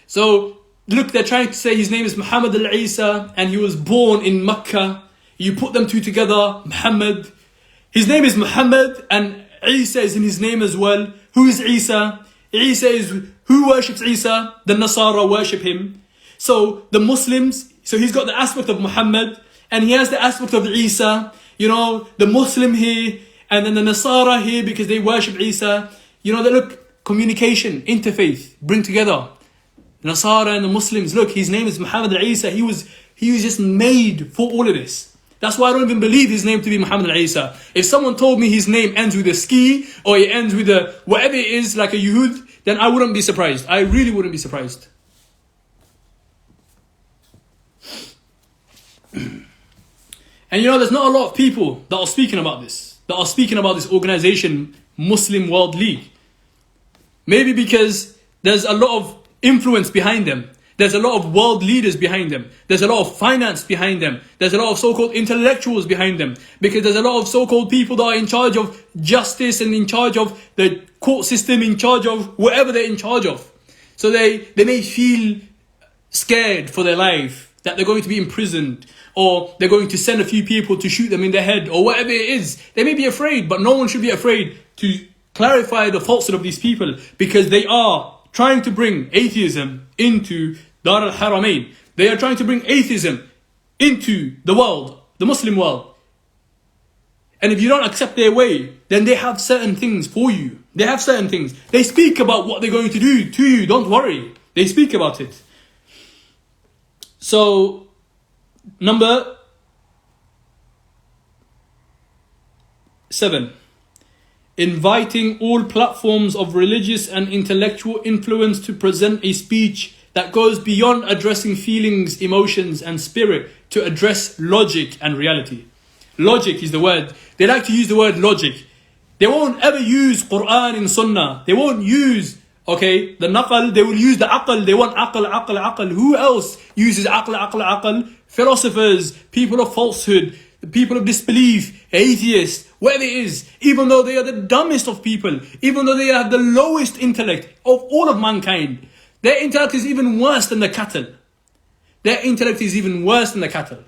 So, look, they're trying to say his name is Muhammad al-Isa and he was born in Mecca. You put them two together, Muhammad. His name is Muhammad and Isa is in his name as well. Who is Isa? Isa is, who worships Isa? The Nasara worship him. So, the Muslims, so he's got the aspect of Muhammad and he has the aspect of Isa. You know, the Muslim here and then the Nasara here because they worship Isa. You know, that look, communication, interfaith, bring together. The Nasara and the Muslims, look, his name is Muhammad al-Isa. He was just made for all of this. That's why I don't even believe his name to be Muhammad al-Isa. If someone told me his name ends with a ski or it ends with a whatever it is, like a Yehud, then I wouldn't be surprised. I really wouldn't be surprised. And you know, there's not a lot of people that are speaking about this. That are speaking about this organization, Muslim World League. Maybe because there's a lot of influence behind them. There's a lot of world leaders behind them. There's a lot of finance behind them. There's a lot of so-called intellectuals behind them. Because there's a lot of so-called people that are in charge of justice and in charge of the court system, in charge of whatever they're in charge of. So they may feel scared for their life, that they're going to be imprisoned, or they're going to send a few people to shoot them in the head, or whatever it is. They may be afraid, but no one should be afraid to clarify the falsehood of these people, because they are trying to bring atheism into Dar al-Haramain. They are trying to bring atheism into the world, the Muslim world. And if you don't accept their way, then they have certain things for you. They have certain things. They speak about what they're going to do to you. Don't worry. They speak about it. So, number 7. Inviting all platforms of religious and intellectual influence to present a speech that goes beyond addressing feelings, emotions and spirit to address logic and reality. Logic is the word. They like to use the word logic. They won't ever use Quran and Sunnah. They won't use, the naqal. They will use the aql. They want aql. Who else uses aql? Philosophers, people of falsehood, people of disbelief, atheists, whatever it is, even though they are the dumbest of people, even though they have the lowest intellect of all of mankind, their intellect is even worse than the cattle. Their intellect is even worse than the cattle.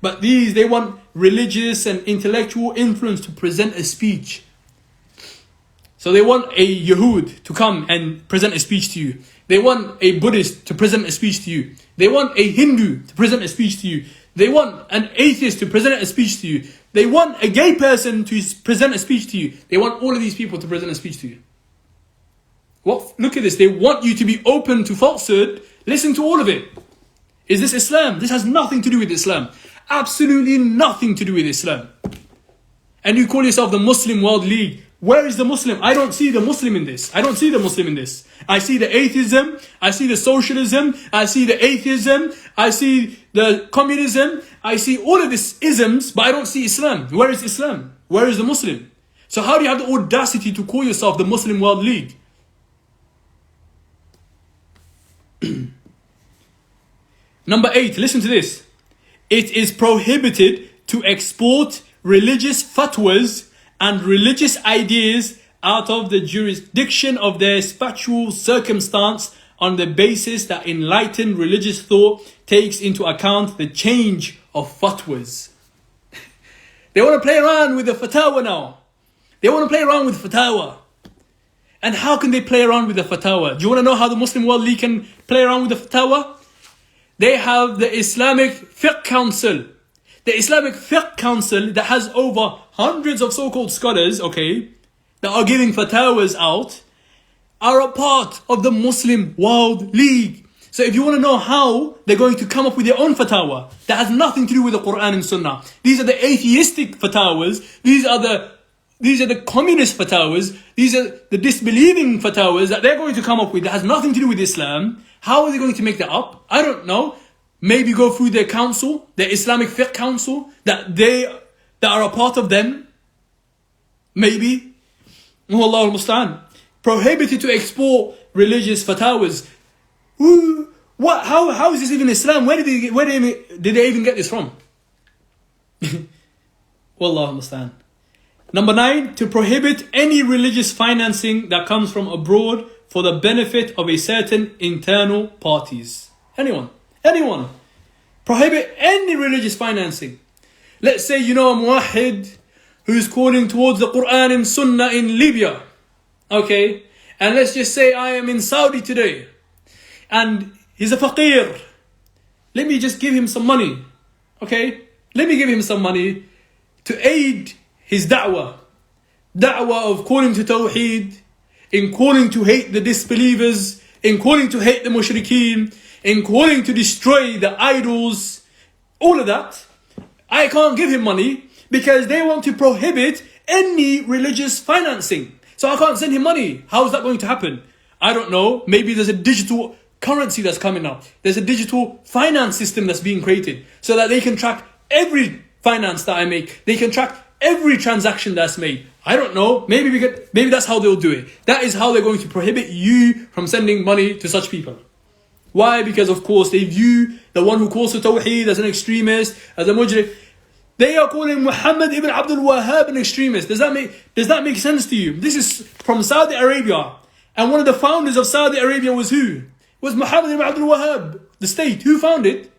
But they want religious and intellectual influence to present a speech. So they want a Yahud to come and present a speech to you. They want a Buddhist to present a speech to you. They want a Hindu to present a speech to you. They want an atheist to present a speech to you. They want a gay person to present a speech to you. They want all of these people to present a speech to you. What? Look at this. They want you to be open to falsehood. Listen to all of it. Is this Islam? This has nothing to do with Islam. Absolutely nothing to do with Islam. And you call yourself the Muslim World League. Where is the Muslim? I don't see the Muslim in this. I don't see the Muslim in this. I see the atheism. I see the socialism. I see the atheism. I see the communism. I see all of these isms, but I don't see Islam. Where is Islam? Where is the Muslim? So how do you have the audacity to call yourself the Muslim World League? Number 8, listen to this. It is prohibited to export religious fatwas and religious ideas out of the jurisdiction of their spatial circumstance on the basis that enlightened religious thought takes into account the change of fatwas. They want to play around with the fatwa now. They want to play around with fatwa. And how can they play around with the fatwa? Do you want to know how the Muslim World League can play around with the fatwa? They have the Islamic Fiqh Council. The Islamic Fiqh Council that has over hundreds of so-called scholars, okay, that are giving fatwas out, are a part of the Muslim World League. So if you want to know how they're going to come up with their own fatwa, that has nothing to do with the Quran and Sunnah. These are the atheistic fatwas. These are the communist fatwas. These are the disbelieving fatwas that they're going to come up with that has nothing to do with Islam. How are they going to make that up? I don't know. Maybe go through their council, their Islamic Fiqh Council, that are a part of them. Maybe. Wallahu al-musta'an. Prohibited to export religious fatwas. What? How is this even Islam? Where did they even get this from? Wallahu al-musta'an. Number 9, to prohibit any religious financing that comes from abroad for the benefit of a certain internal parties. Anyone. Prohibit any religious financing. Let's say you know a muwahhid who's calling towards the Quran and Sunnah in Libya. Okay? And let's just say I am in Saudi today. And he's a faqir. Let me just give him some money. Okay? Let me give him some money to aid his da'wah. Da'wah of calling to Tawheed, in calling to hate the disbelievers, in calling to hate the mushrikeen, in calling to destroy the idols, all of that. I can't give him money because they want to prohibit any religious financing. So I can't send him money. How is that going to happen? I don't know. Maybe there's a digital currency that's coming up. There's a digital finance system that's being created so that they can track every finance that I make. They can track every transaction that's made. I don't know. Maybe that's how they'll do it. That is how they're going to prohibit you from sending money to such people. Why? Because of course they view the one who calls to Tawheed as an extremist, as a mujrim. They are calling Muhammad ibn Abdul Wahhab an extremist. Does that make sense to you? This is from Saudi Arabia. And one of the founders of Saudi Arabia was who? Was Muhammad ibn Abdul Wahhab, the state. Who founded it?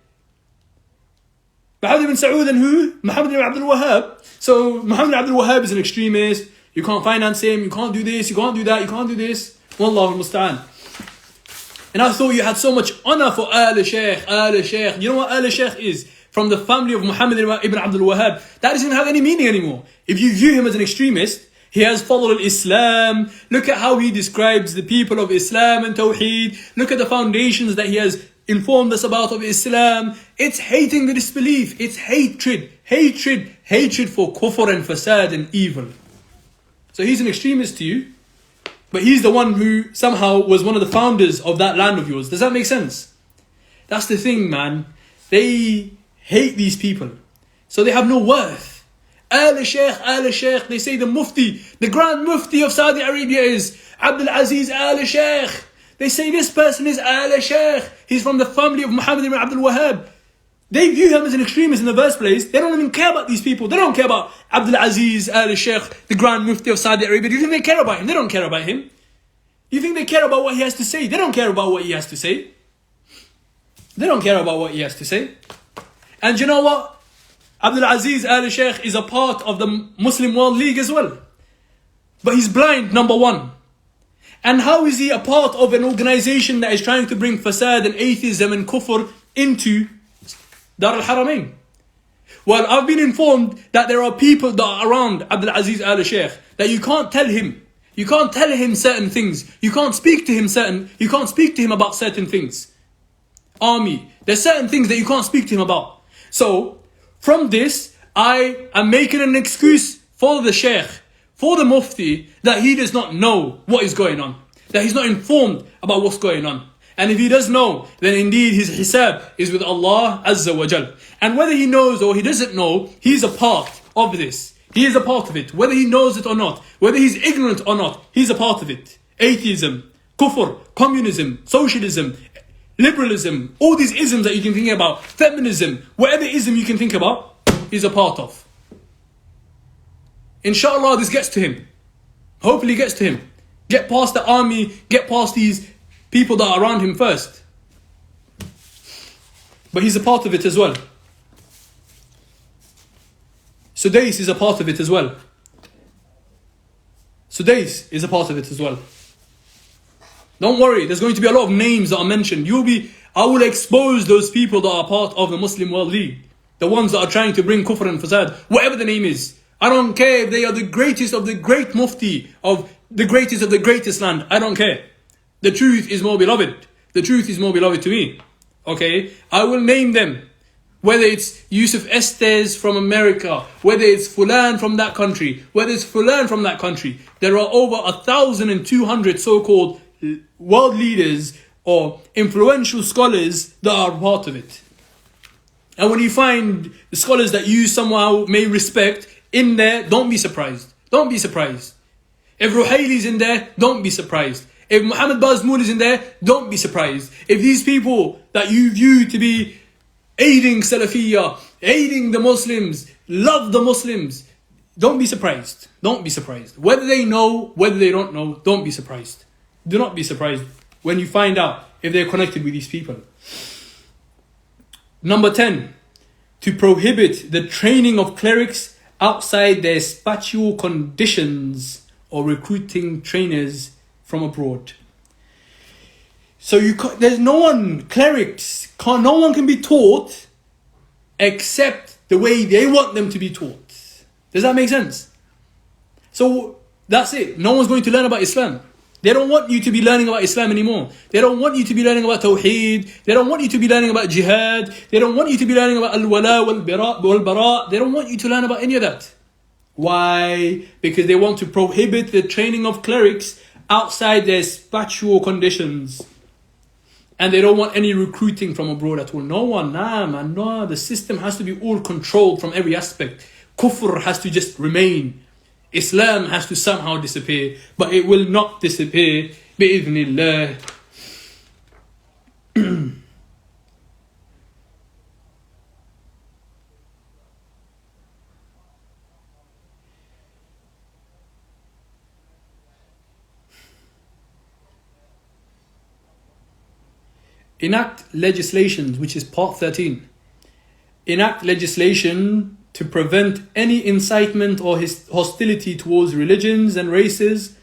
Muhammad ibn Saud and who? Muhammad ibn Abdul Wahhab. So Muhammad ibn Abdul Wahhab is an extremist. You can't finance him. You can't do this. You can't do that. You can't do this. Wallahu al-musta'an. And I thought you had so much honor for al-Shaykh, al-Shaykh. You know what al-Shaykh is? From the family of Muhammad ibn Abdul Wahhab. That doesn't have any meaning anymore. If you view him as an extremist, he has followed Islam. Look at how he describes the people of Islam and Tawheed. Look at the foundations that he has informed us about of Islam. It's hating the disbelief. It's hatred for kufr and fasad and evil. So he's an extremist to you. But he's the one who somehow was one of the founders of that land of yours. Does that make sense? That's the thing, man. They hate these people. So they have no worth. Al-Shaykh. They say the Mufti, the Grand Mufti of Saudi Arabia is Abdul Aziz al-Shaykh. They say this person is al-Shaykh. He's from the family of Muhammad ibn Abdul Wahhab. They view him as an extremist in the first place. They don't even care about these people. They don't care about Abdul Aziz al-Shaykh, the Grand Mufti of Saudi Arabia. Do you think they care about him? They don't care about him. You think they care about what he has to say? They don't care about what he has to say. They don't care about what he has to say. And you know what? Abdul Aziz al-Shaykh is a part of the Muslim World League as well. but he's blind, number one. And how is he a part of an organization that is trying to bring fasad and atheism and kufr into Dar al-Haramain? Well, I've been informed that there are people that are around Abdul Aziz al-Sheikh that you can't tell him. You can't tell him certain things. You can't speak to him about certain things. Army, there's certain things that you can't speak to him about. So, from this, I am making an excuse for the Sheikh, for the Mufti, that he does not know what is going on. That he's not informed about what's going on. And if he does know, then indeed his hisab is with Allah Azza wa Jal. And whether he knows or he doesn't know, he's a part of this. He is a part of it. Whether he knows it or not, whether he's ignorant or not, he's a part of it. Atheism, kufr, communism, socialism, liberalism, all these isms that you can think about, feminism, whatever ism you can think about, he's a part of. Inshallah, this gets to him. Hopefully it gets to him. Get past the army, get past these people that are around him first. But he's a part of it as well. Sudais is a part of it as well. Sudais is a part of it as well. Don't worry, there's going to be a lot of names that are mentioned. I will expose those people that are part of the Muslim World League. The ones that are trying to bring kufr and fasad, whatever the name is. I don't care if they are the greatest of the great mufti, of the greatest land. I don't care. The truth is more beloved. The truth is more beloved to me. Okay? I will name them. Whether it's Yusuf Estes from America, whether it's Fulan from that country, whether it's Fulan from that country. There are over 1,200 so-called world leaders or influential scholars that are part of it. And when you find the scholars that you somehow may respect in there, don't be surprised. Don't be surprised. If Ruhaili's in there, don't be surprised. If Muhammad Bazmoul is in there, don't be surprised. If these people that you view to be aiding Salafiyya, aiding the Muslims, love the Muslims, don't be surprised. Don't be surprised. Whether they know, whether they don't know, don't be surprised. Do not be surprised when you find out if they're connected with these people. Number 10, to prohibit the training of clerics outside their spatial conditions or recruiting trainers from abroad. So there's no one, no one can be taught except the way they want them to be taught. Does that make sense? So that's it. No one's going to learn about Islam. They don't want you to be learning about Islam anymore. They don't want you to be learning about Tawheed. They don't want you to be learning about Jihad. They don't want you to be learning about Al-Wala wal-Bara. They don't want you to learn about any of that. Why? Because they want to prohibit the training of clerics outside their spatial conditions. And they don't want any recruiting from abroad at all. No one, no. The system has to be all controlled from every aspect. Kufr has to just remain. Islam has to somehow disappear. But it will not disappear. Bi-idhnillah. Enact legislation, which is part 13. Enact legislation to prevent any incitement or hostility towards religions and races,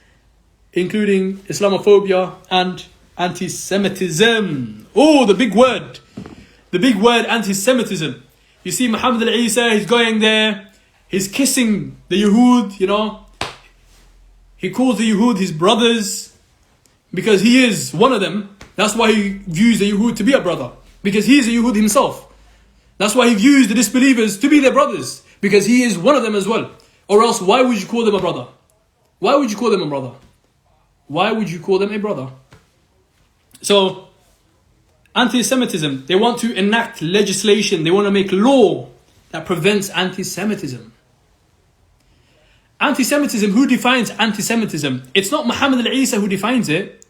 including Islamophobia and anti-Semitism. Oh, the big word. The big word, anti-Semitism. You see Muhammad al-Isa, he's going there. He's kissing the Yahud, you know. He calls the Yahud his brothers because he is one of them. That's why he views the Yahud to be a brother. Because he is a Yahud himself. That's why he views the disbelievers to be their brothers. Because he is one of them as well. Or else, why would you call them a brother? Why would you call them a brother? Why would you call them a brother? So, anti-Semitism. They want to enact legislation. They want to make law that prevents anti-Semitism. Anti-Semitism, who defines anti-Semitism? It's not Muhammad al-Isa who defines it.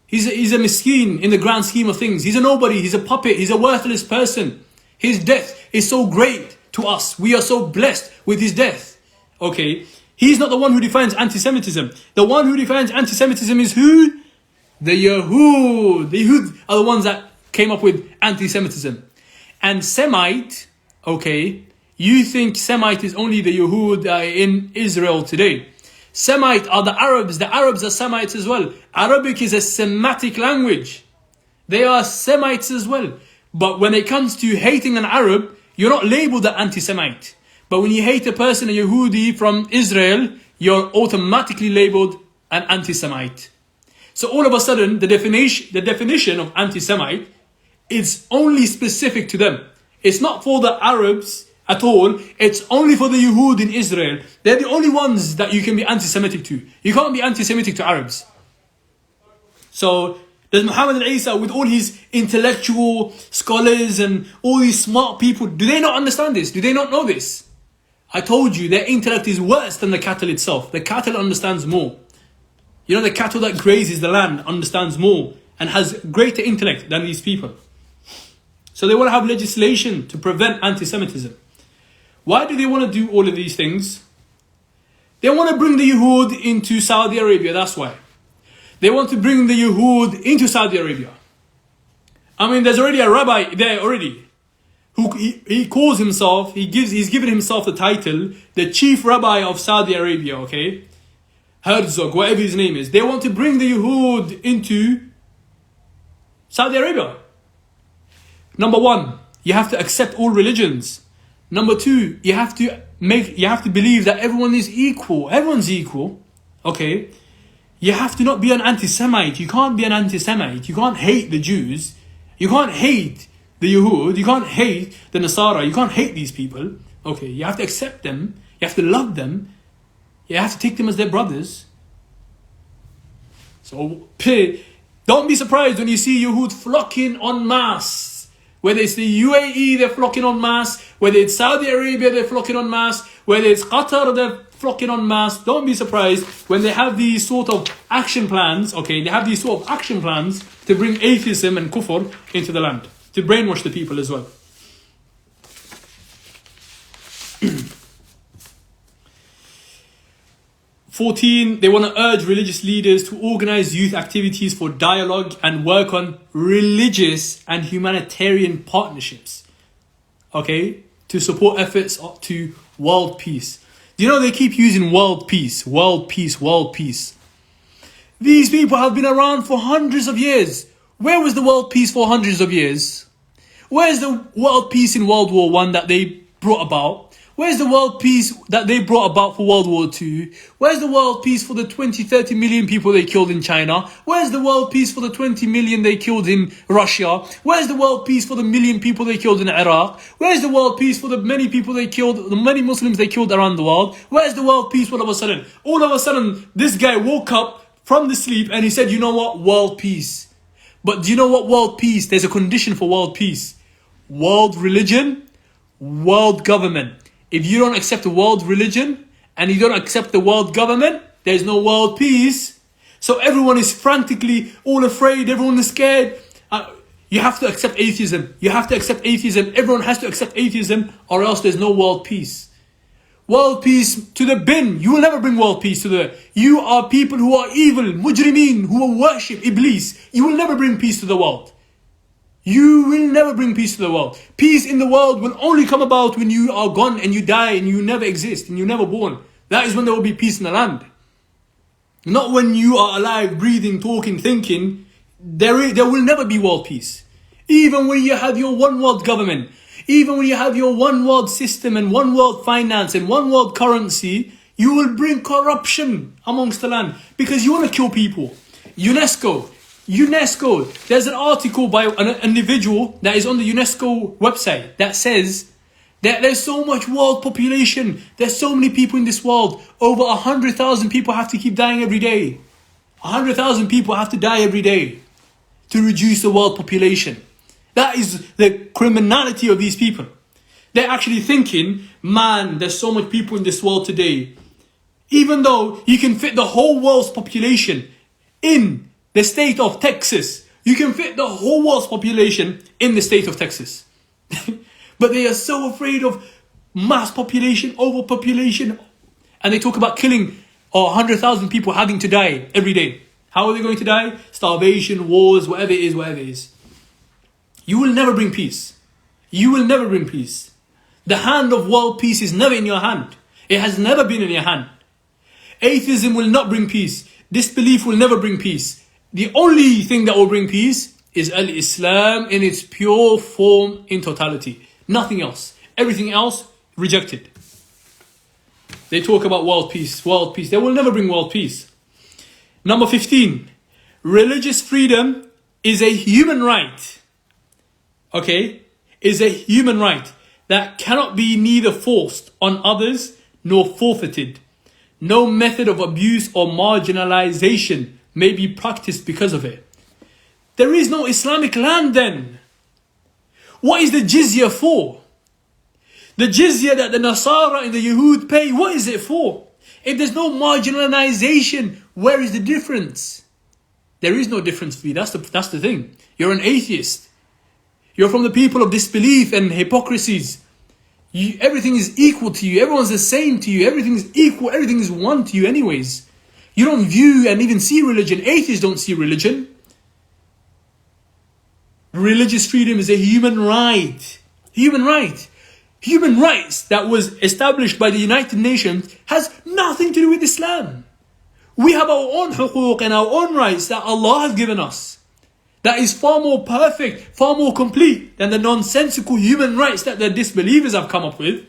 He's a miskeen in the grand scheme of things. He's a nobody, he's a puppet, he's a worthless person. His death is so great to us. We are so blessed with his death. Okay, he's not the one who defines anti-Semitism. The one who defines anti-Semitism is who? The Yahud. The Yahud are the ones that came up with anti-Semitism. And Semite, okay, you think Semite is only the Yahud in Israel today. Semite are the Arabs. The Arabs are Semites as well. Arabic is a Semitic language. They are Semites as well. But when it comes to hating an Arab, you're not labeled an anti-Semite. But when you hate a person, a Yehudi from Israel, you're automatically labeled an anti-Semite. So all of a sudden, the definition of anti-Semite is only specific to them. It's not for the Arabs at all. It's only for the Yehud in Israel. They're the only ones that you can be anti-Semitic to. You can't be anti-Semitic to Arabs. So does Muhammad and Isa, with all his intellectual scholars and all these smart people, do they not understand this? Do they not know this? I told you, their intellect is worse than the cattle itself. The cattle understands more. You know, the cattle that grazes the land understands more and has greater intellect than these people. So they want to have legislation to prevent anti-Semitism. Why do they want to do all of these things? They want to bring the Yehud into Saudi Arabia, that's why. They want to bring the Yehud into Saudi Arabia. I mean, there's already a rabbi there already, who he calls himself, he's given himself the title, the chief rabbi of Saudi Arabia, okay? Herzog, whatever his name is. They want to bring the Yehud into Saudi Arabia. Number one, you have to accept all religions. Number two, you have to believe that everyone is equal. Everyone's equal, okay? You have to not be an anti-Semite. You can't be an anti-Semite. You can't hate the Jews. You can't hate the Yehud. You can't hate the Nasara. You can't hate these people. Okay, you have to accept them. You have to love them. You have to take them as their brothers. So, don't be surprised when you see Yehud flocking en masse. Whether it's the UAE, they're flocking en masse. Whether it's Saudi Arabia, they're flocking en masse. Whether it's Qatar, they're flocking en masse. Don't be surprised when they have these sort of action plans, okay? They have these sort of action plans to bring atheism and kufr into the land. To brainwash the people as well. 14, they want to urge religious leaders to organize youth activities for dialogue and work on religious and humanitarian partnerships. Okay? To support efforts to world peace. Do you know they keep using world peace, world peace, world peace? These people have been around for hundreds of years. Where was the world peace for hundreds of years? Where's the world peace in World War I that they brought about? Where's the world peace that they brought about for World War II? Where's the world peace for the 20, 30 million people they killed in China? Where's the world peace for the 20 million they killed in Russia? Where's the world peace for the million people they killed in Iraq? Where's the world peace for the many people they killed, the many Muslims they killed around the world? Where's the world peace all of a sudden? All of a sudden, this guy woke up from the sleep and he said, you know what? World peace. But do you know what world peace? There's a condition for world peace. World religion, world government. If you don't accept the world religion and you don't accept the world government, there's no world peace. So everyone is frantically all afraid. Everyone is scared. You have to accept atheism. You have to accept atheism. Everyone has to accept atheism or else there's no world peace. World peace to the bin. You will never bring world peace to the... You are people who are evil, mujrimeen, who worship Iblis. You will never bring peace to the world. You will never bring peace to the world. Peace in the world will only come about when you are gone and you die and you never exist and you're never born. That is when there will be peace in the land. Not when you are alive, breathing, talking, thinking. There will never be world peace. Even when you have your one world government, even when you have your one world system and one world finance and one world currency, you will bring corruption amongst the land because you want to kill people. UNESCO, there's an article by an individual that is on the UNESCO website that says that there's so much world population, there's so many people in this world, over 100,000 people have to keep dying every day. 100,000 people have to die every day to reduce the world population. That is the criminality of these people. They're actually thinking, man, there's so much people in this world today. Even though you can fit the whole world's population in the state of Texas. You can fit the whole world's population in the state of Texas. But they are so afraid of mass population, overpopulation. And they talk about killing 100,000 people having to die every day. How are they going to die? Starvation, wars, whatever it is. You will never bring peace. You will never bring peace. The hand of world peace is never in your hand. It has never been in your hand. Atheism will not bring peace. Disbelief will never bring peace. The only thing that will bring peace is al-Islam in its pure form in totality. Nothing else. Everything else, rejected. They talk about world peace, world peace. They will never bring world peace. Number 15. Religious freedom is a human right. Okay? Is a human right that cannot be neither forced on others nor forfeited. No method of abuse or marginalization may be practiced because of it. There is no Islamic land then. What is the jizya for? The jizya that the Nasara and the Yahud pay, what is it for? If there's no marginalization, where is the difference? There is no difference for you. That's the thing. You're an atheist. You're from the people of disbelief and hypocrisies. Everything is equal to you. Everyone's the same to you. Everything is equal. Everything is one to you anyways. You don't view and even see religion. Atheists don't see religion. Religious freedom is a human right. Human right. Human rights that was established by the United Nations has nothing to do with Islam. We have our own huquq and our own rights that Allah has given us. That is far more perfect, far more complete than the nonsensical human rights that the disbelievers have come up with.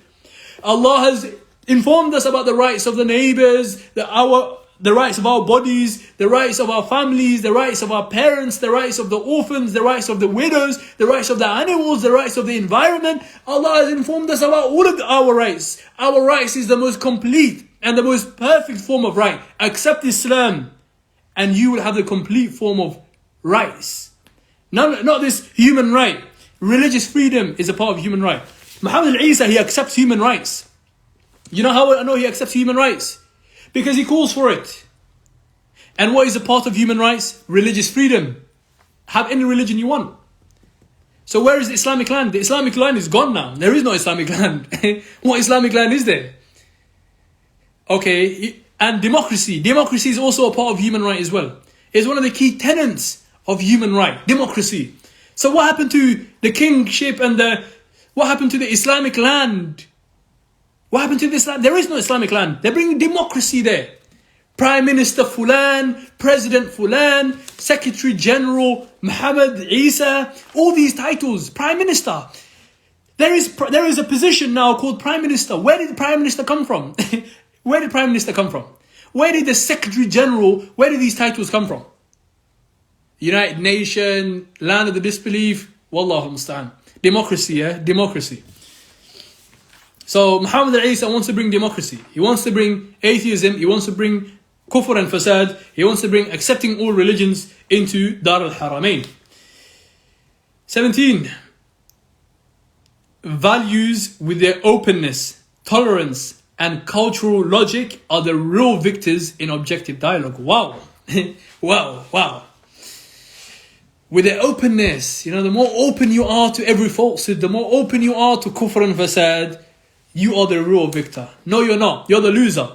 Allah has informed us about the rights of the neighbors, the rights of our bodies, the rights of our families, the rights of our parents, the rights of the orphans, the rights of the widows, the rights of the animals, the rights of the environment. Allah has informed us about all of our rights. Our rights is the most complete and the most perfect form of right. Accept Islam and you will have the complete form of rights. Not this human right. Religious freedom is a part of human right. Muhammad Isa, he accepts human rights. You know how I know he accepts human rights? Because he calls for it. And what is a part of human rights? Religious freedom. Have any religion you want. So where is the Islamic land? The Islamic land is gone now. There is no Islamic land. What Islamic land is there? Okay, and democracy. Democracy is also a part of human right as well. It's one of the key tenets of human right. Democracy. So what happened to the kingship and what happened to the Islamic land? What happened to this land? There is no Islamic land. They're bringing democracy there. Prime Minister Fulan, President Fulan, Secretary General Muhammad Isa, all these titles, Prime Minister. There is a position now called Prime Minister. Where did the Prime Minister come from? Where did Prime Minister come from? Where did the Secretary General, where did these titles come from? United Nation, land of the disbelief, Wallahu musta'an. Democracy, yeah? Democracy. So Muhammad Isa wants to bring democracy. He wants to bring atheism. He wants to bring kufr and fasad. He wants to bring accepting all religions into Dar al-Haramain. 17. Values with their openness, tolerance, and cultural logic are the real victors in objective dialogue. Wow. Wow. With their openness, the more open you are to every falsehood, the more open you are to kufr and fasad, you are the real victor. No, you're not. You're the loser.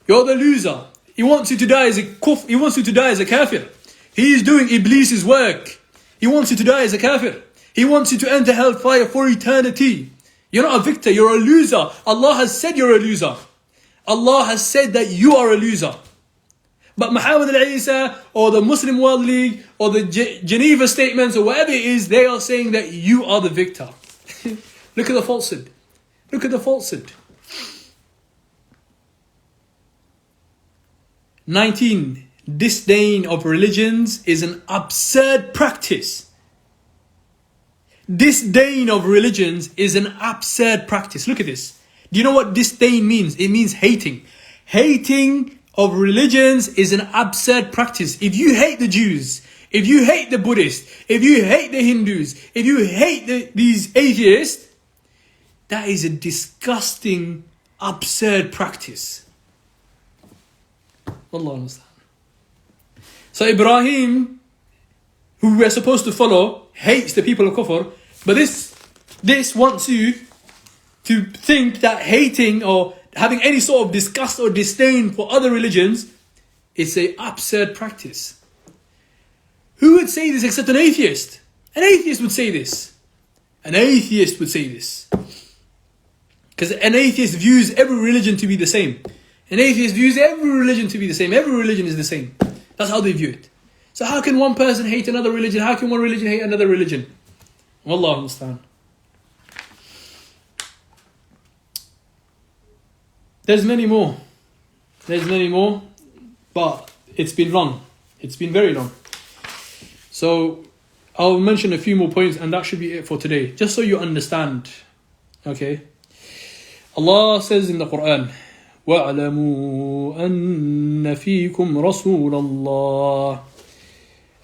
You're the loser. He wants you to die as He wants you to die as a kafir. He is doing Iblis's work. He wants you to die as a kafir. He wants you to enter hellfire for eternity. You're not a victor. You're a loser. Allah has said you're a loser. Allah has said that you are a loser. But Muhammad al-Isa or the Muslim World League or the Geneva Statements or whatever it is, they are saying that you are the victor. Look at the falsehood. Look at the falsehood. 19. Disdain of religions is an absurd practice. Disdain of religions is an absurd practice. Look at this. Do you know what disdain means? It means hating. Hating of religions is an absurd practice. If you hate the Jews, if you hate the Buddhists, if you hate the Hindus, if you hate these atheists, that is a disgusting, absurd practice. Wallahu understand. So Ibrahim, who we are supposed to follow, hates the people of Kufr, but this wants you to think that hating or having any sort of disgust or disdain for other religions is an absurd practice. Who would say this except an atheist? An atheist would say this. An atheist would say this. Because an atheist views every religion to be the same. An atheist views every religion to be the same. Every religion is the same. That's how they view it. So how can one person hate another religion? How can one religion hate another religion? Wallahu musta'an. There's many more. But it's been long. It's been very long. So I'll mention a few more points and that should be it for today. Just so you understand. Okay. Allah says in the Quran, وَاعْلَمُوا أَنَّ فِيكُمْ رَسُولَ اللَّهِ.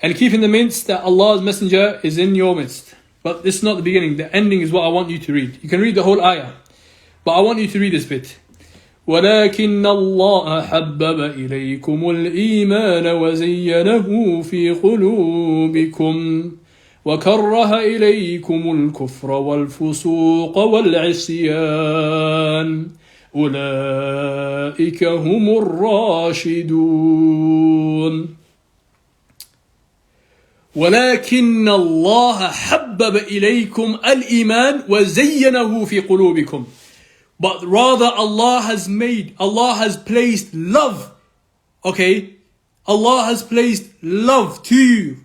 And keep in the midst that Allah's messenger is in your midst. But this is not the beginning. The ending is what I want you to read. You can read the whole ayah. But I want you to read this bit. وَلَكِنَّ اللَّهَ حَبَّبَ إِلَيْكُمُ الْإِيمَانَ وَزَيَّنَهُ فِي قُلُوبِكُمْ وَكَرَّهَ إِلَيْكُمُ الْكُفْرَ وَالْفُسُوقَ وَالْعِصْيَانَ أُولَئِكَ هُمُ الرَّاشِدُونَ. ولكن الله حبب إليكم الإيمان وزينه في قلوبكم. But rather Allah has placed love. Okay? Allah has placed love to you.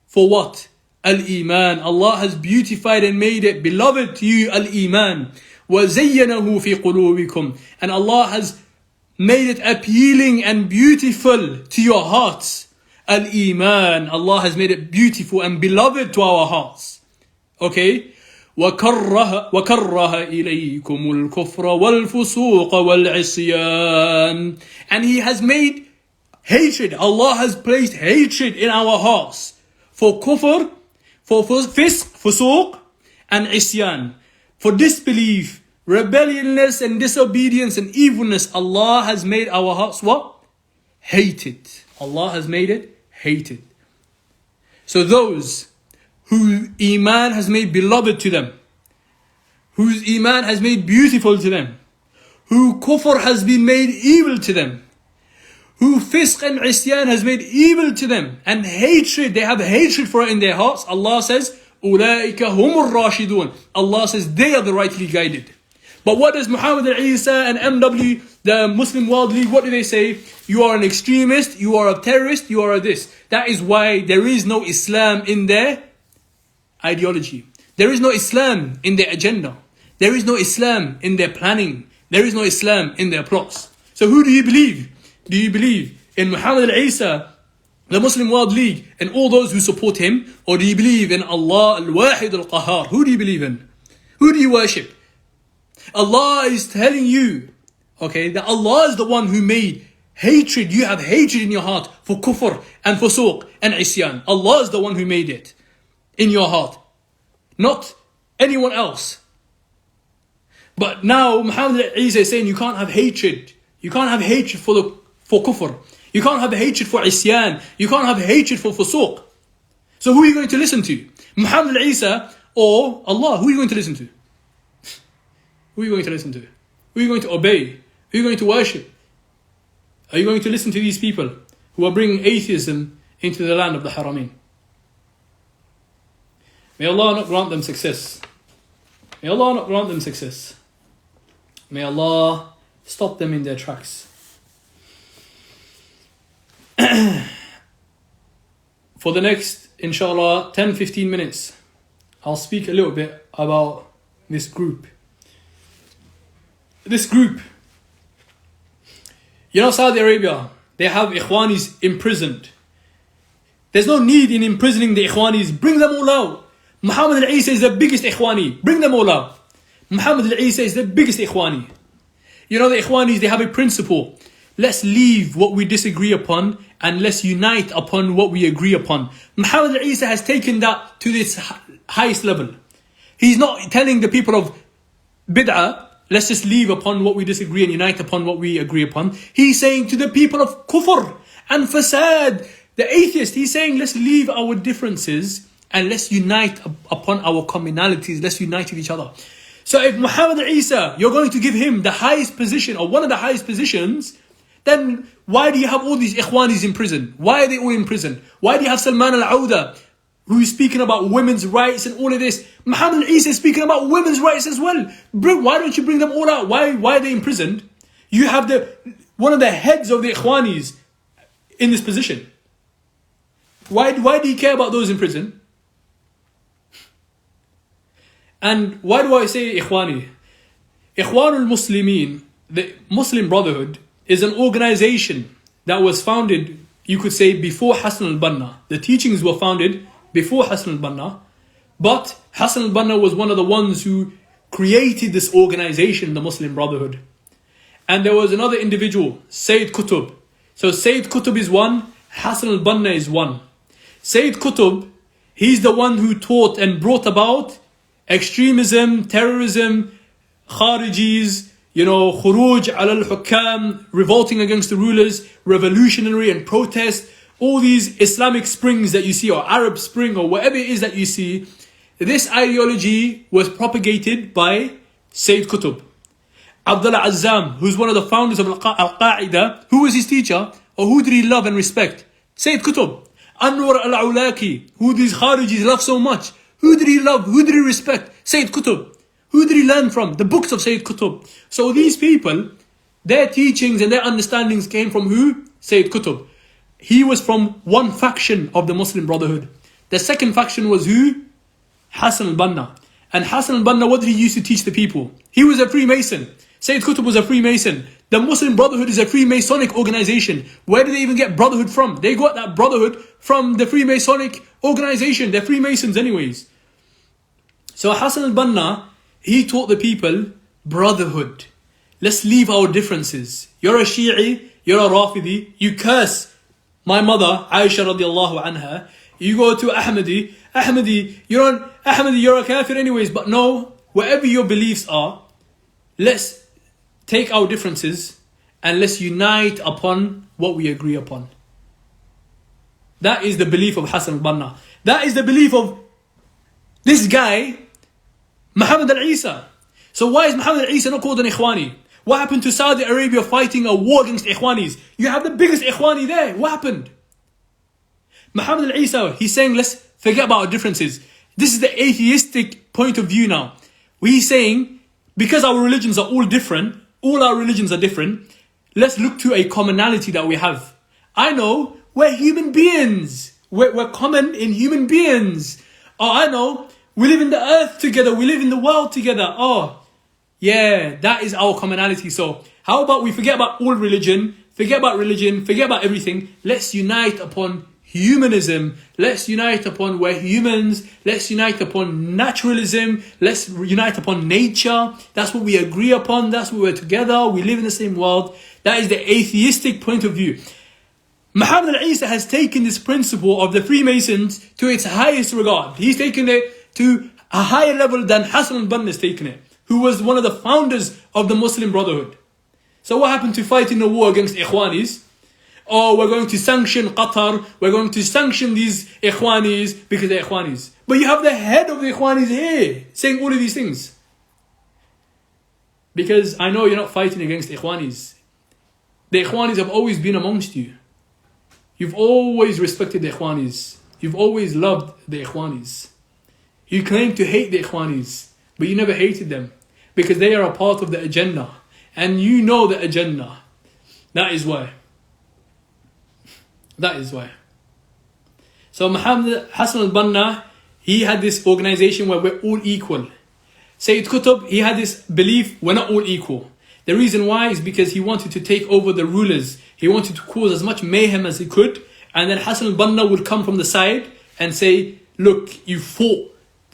For what? Al-Iman. Allah has beautified and made it beloved to you, Al-Iman. وَزَيَّنَهُ فِي قُلُوبِكُمْ. And Allah has made it appealing and beautiful to your hearts. Al-Iman. Allah has made it beautiful and beloved to our hearts. Okay? وَكَرَّهَ إِلَيْكُمُ الْكُفْرَ وَالْفُسُوقَ وَالْعِصْيَانَ. And He has made hatred. Allah has placed hatred in our hearts. For kufr, for fisq, fusuq, and isyan. For disbelief, rebelliousness and disobedience and evilness. Allah has made our hearts what? Hated. Allah has made it hated. So those whose iman has made beloved to them, whose iman has made beautiful to them, who kufr has been made evil to them, who fisq and isyan has made evil to them, and hatred, they have hatred for it in their hearts, Allah says, أُولَٰئِكَ هُمُ الرَّاشِدُونَ. Allah says they are the rightly guided. But what does Muhammad al-Isa and MW, the Muslim World League, what do they say? You are an extremist, you are a terrorist, you are a this. That is why there is no Islam in their ideology. There is no Islam in their agenda. There is no Islam in their planning. There is no Islam in their plots. So who do you believe? Do you believe in Muhammad al-Isa, the Muslim World League, and all those who support him? Or do you believe in Allah al-Wahid al-Qahar? Who do you believe in? Who do you worship? Allah is telling you, okay, that Allah is the one who made hatred. You have hatred in your heart for kufr and fusuq and isyan. Allah is the one who made it in your heart, not anyone else. But now Muhammad Isa is saying you can't have hatred. You can't have hatred for kufr. You can't have hatred for isyan. You can't have hatred for fusuq. So who are you going to listen to? Muhammad Isa or Allah? Who are you going to listen to? Who are you going to listen to? Who are you going to obey? Who are you going to worship? Are you going to listen to these people who are bringing atheism into the land of the Haramain? May Allah not grant them success. May Allah not grant them success. May Allah stop them in their tracks. For the next, inshallah, 10-15 minutes, I'll speak a little bit about this group. This group, you know, Saudi Arabia, they have Ikhwanis imprisoned. There's no need in imprisoning the Ikhwanis. Bring them all out. Muhammad al-Isa is the biggest Ikhwani. Bring them all out. Muhammad al-Isa is the biggest Ikhwani. You know, the Ikhwanis, they have a principle. Let's leave what we disagree upon and let's unite upon what we agree upon. Muhammad al-Isa has taken that to its highest level. He's not telling the people of bid'ah, let's just leave upon what we disagree and unite upon what we agree upon. He's saying to the people of kufr and fasad, the atheist, he's saying let's leave our differences and let's unite upon our commonalities. Let's unite with each other. So if Muhammad Isa, you're going to give him the highest position or one of the highest positions, then why do you have all these Ikhwanis in prison? Why are they all in prison? Why do you have Salman al-Auda, who is speaking about women's rights and all of this? Muhammad Isa is speaking about women's rights as well. Why don't you bring them all out? Why are they imprisoned? You have one of the heads of the Ikhwanis in this position. Why do you care about those in prison? And why do I say Ikhwani? Ikhwanul Muslimin, the Muslim Brotherhood, is an organization that was founded, you could say, before Hassan al-Banna. The teachings were founded before Hassan al-Banna, but Hassan al-Banna was one of the ones who created this organization, the Muslim Brotherhood. And there was another individual, Sayyid Qutb. So Sayyid Qutb is one, Hassan al-Banna is one. Sayyid Qutb, he's the one who taught and brought about extremism, terrorism, kharijis, khuruj al-hukam, revolting against the rulers, revolutionary and protest, all these Islamic springs that you see, or Arab Spring, or whatever it is that you see. This ideology was propagated by Sayyid Qutb. Abdullah Azzam, who's one of the founders of Al-Qaeda, who was his teacher, or who did he love and respect? Sayyid Qutb. Anwar al-Awlaki, who these kharijis love so much. Who did he love? Who did he respect? Sayyid Qutb. Who did he learn from? The books of Sayyid Qutb. So these people, their teachings and their understandings came from who? Sayyid Qutb. He was from one faction of the Muslim Brotherhood. The second faction was who? Hassan al-Banna. And Hassan al-Banna, what did he used to teach the people? He was a Freemason. Sayyid Qutb was a Freemason. The Muslim Brotherhood is a Freemasonic organization. Where did they even get brotherhood from? They got that brotherhood from the Freemasonic organization. They're Freemasons anyways. So Hassan al-Banna, he taught the people brotherhood. Let's leave our differences. You're a Shi'i, you're a Rafidi, you curse my mother, Aisha radiallahu anha. You go to Ahmadi, you're a kafir anyways. But no, whatever your beliefs are, let's take our differences and let's unite upon what we agree upon. That is the belief of Hassan al-Banna. That is the belief of this guy, Muhammad al-Isa. So why is Muhammad al-Isa not called an Ikhwani? What happened to Saudi Arabia fighting a war against Ikhwanis? You have the biggest Ikhwani there. What happened? Muhammad al-Isa, he's saying let's forget about our differences. This is the atheistic point of view now. We're saying because our religions are all different, all our religions are different, let's look to a commonality that we have. I know we're human beings. We're common in human beings. Oh, I know. We live in the earth together. We live in the world together. Oh, yeah, that is our commonality. So how about we forget about all religion, forget about everything. Let's unite upon humanism. Let's unite upon we're humans. Let's unite upon naturalism. Let's unite upon nature. That's what we agree upon. That's what we're together. We live in the same world. That is the atheistic point of view. Muhammad al-Isa has taken this principle of the Freemasons to its highest regard. He's taken it to a higher level than Hassan al-Banna has taken it, who was one of the founders of the Muslim Brotherhood. So what happened to fighting the war against Ikhwanis? Oh, we're going to sanction Qatar, we're going to sanction these Ikhwanis because they're Ikhwanis. But you have the head of the Ikhwanis here saying all of these things. Because I know you're not fighting against Ikhwanis. The Ikhwanis have always been amongst you. You've always respected the Ikhwanis. You've always loved the Ikhwanis. You claim to hate the Ikhwanis, but you never hated them because they are a part of the agenda. And you know the agenda. That is why. That is why. So Muhammad Hassan al-Banna, he had this organization where we're all equal. Sayyid Qutb, he had this belief we're not all equal. The reason why is because he wanted to take over the rulers. He wanted to cause as much mayhem as he could. And then Hassan al-Banna would come from the side and say, look, you fought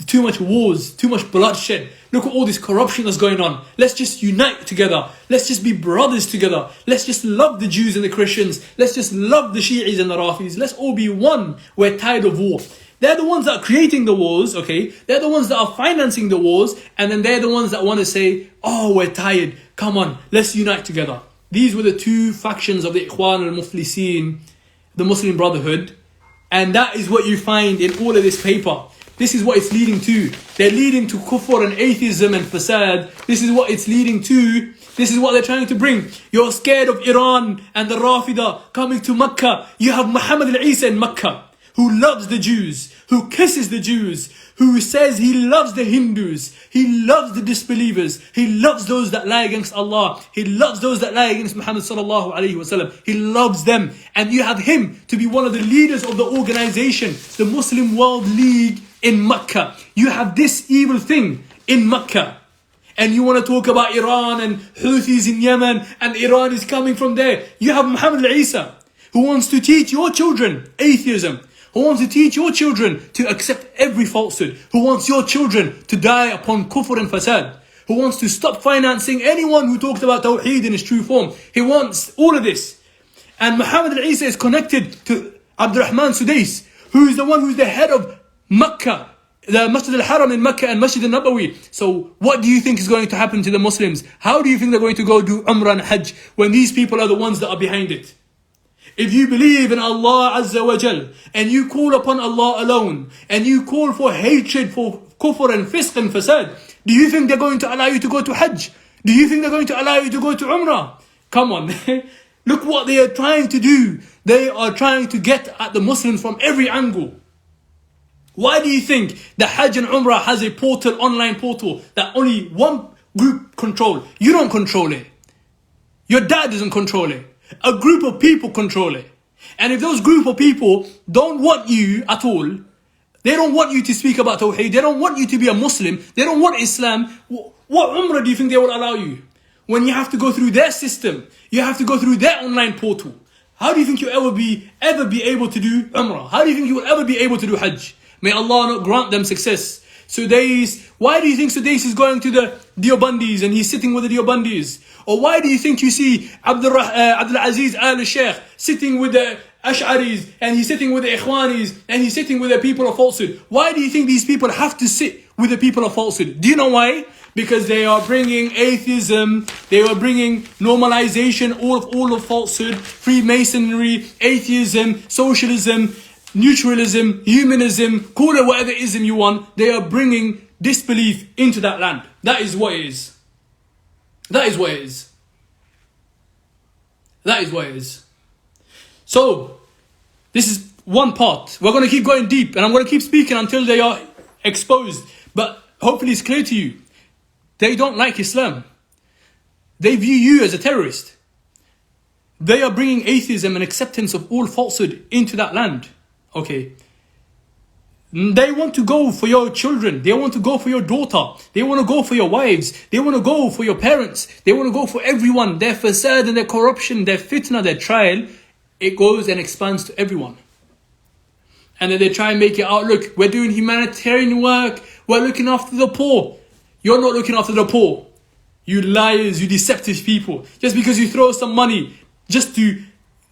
too much wars, too much bloodshed. Look at all this corruption that's going on. Let's just unite together. Let's just be brothers together. Let's just love the Jews and the Christians. Let's just love the Shi'is and the Rafis. Let's all be one. We're tired of war. They're the ones that are creating the wars, okay? They're the ones that are financing the wars. And then they're the ones that want to say, oh, we're tired. Come on, let's unite together. These were the two factions of the Ikhwan al-Muflisin, the Muslim Brotherhood. And that is what you find in all of this paper. This is what it's leading to. They're leading to kufr and atheism and fasad. This is what it's leading to. This is what they're trying to bring. You're scared of Iran and the Rafida coming to Mecca. You have Muhammad al-Isa in Mecca, who loves the Jews, who kisses the Jews, who says he loves the Hindus, he loves the disbelievers, he loves those that lie against Allah, he loves those that lie against Muhammad sallallahu alaihi wasallam, he loves them. And you have him to be one of the leaders of the organization, the Muslim World League in Mecca. You have this evil thing in Mecca. And you want to talk about Iran and Houthis in Yemen, and Iran is coming from there. You have Muhammad al-Isa, who wants to teach your children atheism, who wants to teach your children to accept every falsehood, who wants your children to die upon kufr and fasad, who wants to stop financing anyone who talks about Tawheed in its true form. He wants all of this. And Muhammad al-Isa is connected to Abdurrahman Sudais, who is the one who is the head of Mecca, the Masjid al-Haram in Mecca and Masjid al-Nabawi. So what do you think is going to happen to the Muslims? How do you think they're going to go do Umrah and Hajj when these people are the ones that are behind it? If you believe in Allah Azza wa Jal, and you call upon Allah alone, and you call for hatred for kufr and fisq and fasad, do you think they're going to allow you to go to Hajj? Do you think they're going to allow you to go to Umrah? Come on. Look what they are trying to do. They are trying to get at the Muslims from every angle. Why do you think the Hajj and Umrah has a portal, online portal, that only one group control? You don't control it. Your dad doesn't control it. A group of people control it. And if those group of people don't want you at all, they don't want you to speak about Tawheed, they don't want you to be a Muslim, they don't want Islam, what Umrah do you think they will allow you? When you have to go through their system, you have to go through their online portal. How do you think you'll ever be able to do Umrah? How do you think you will ever be able to do Hajj? May Allah not grant them success. Sudais, why do you think Sudais is going to the Deobandis and he's sitting with the Deobandis? Or why do you think you see Abdul Aziz al-Sheikh sitting with the Ash'aris, and he's sitting with the Ikhwanis, and he's sitting with the people of falsehood? Why do you think these people have to sit with the people of falsehood? Do you know why? Because they are bringing atheism, they are bringing normalization, all of falsehood, Freemasonry, atheism, socialism, neutralism, humanism, call it whatever ism you want. They are bringing disbelief into that land. That is what it is. That is what it is. That is what it is. So, this is one part. We're going to keep going deep, and I'm going to keep speaking until they are exposed. But hopefully it's clear to you. They don't like Islam. They view you as a terrorist. They are bringing atheism and acceptance of all falsehood into that land. Okay. They want to go for your children. They want to go for your daughter. They want to go for your wives. They want to go for your parents. They want to go for everyone. Their fasad and their corruption, their fitna, their trial, it goes and expands to everyone. And then they try and make it out, look, we're doing humanitarian work. We're looking after the poor. You're not looking after the poor. You liars, you deceptive people. Just because you throw some money just to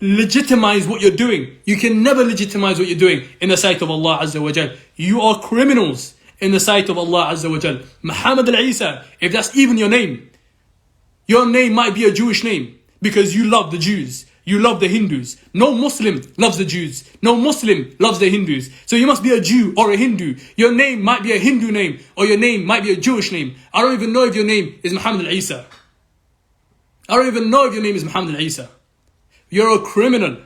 legitimize what you're doing. You can never legitimize what you're doing in the sight of Allah Azza wa Jal. You are criminals in the sight of Allah Azza wa Jal. Muhammad al-Isa, if that's even your name might be a Jewish name because you love the Jews. You love the Hindus. No Muslim loves the Jews. No Muslim loves the Hindus. So you must be a Jew or a Hindu. Your name might be a Hindu name, or your name might be a Jewish name. I don't even know if your name is Muhammad al-Isa. I don't even know if your name is Muhammad al-Isa. You're a criminal.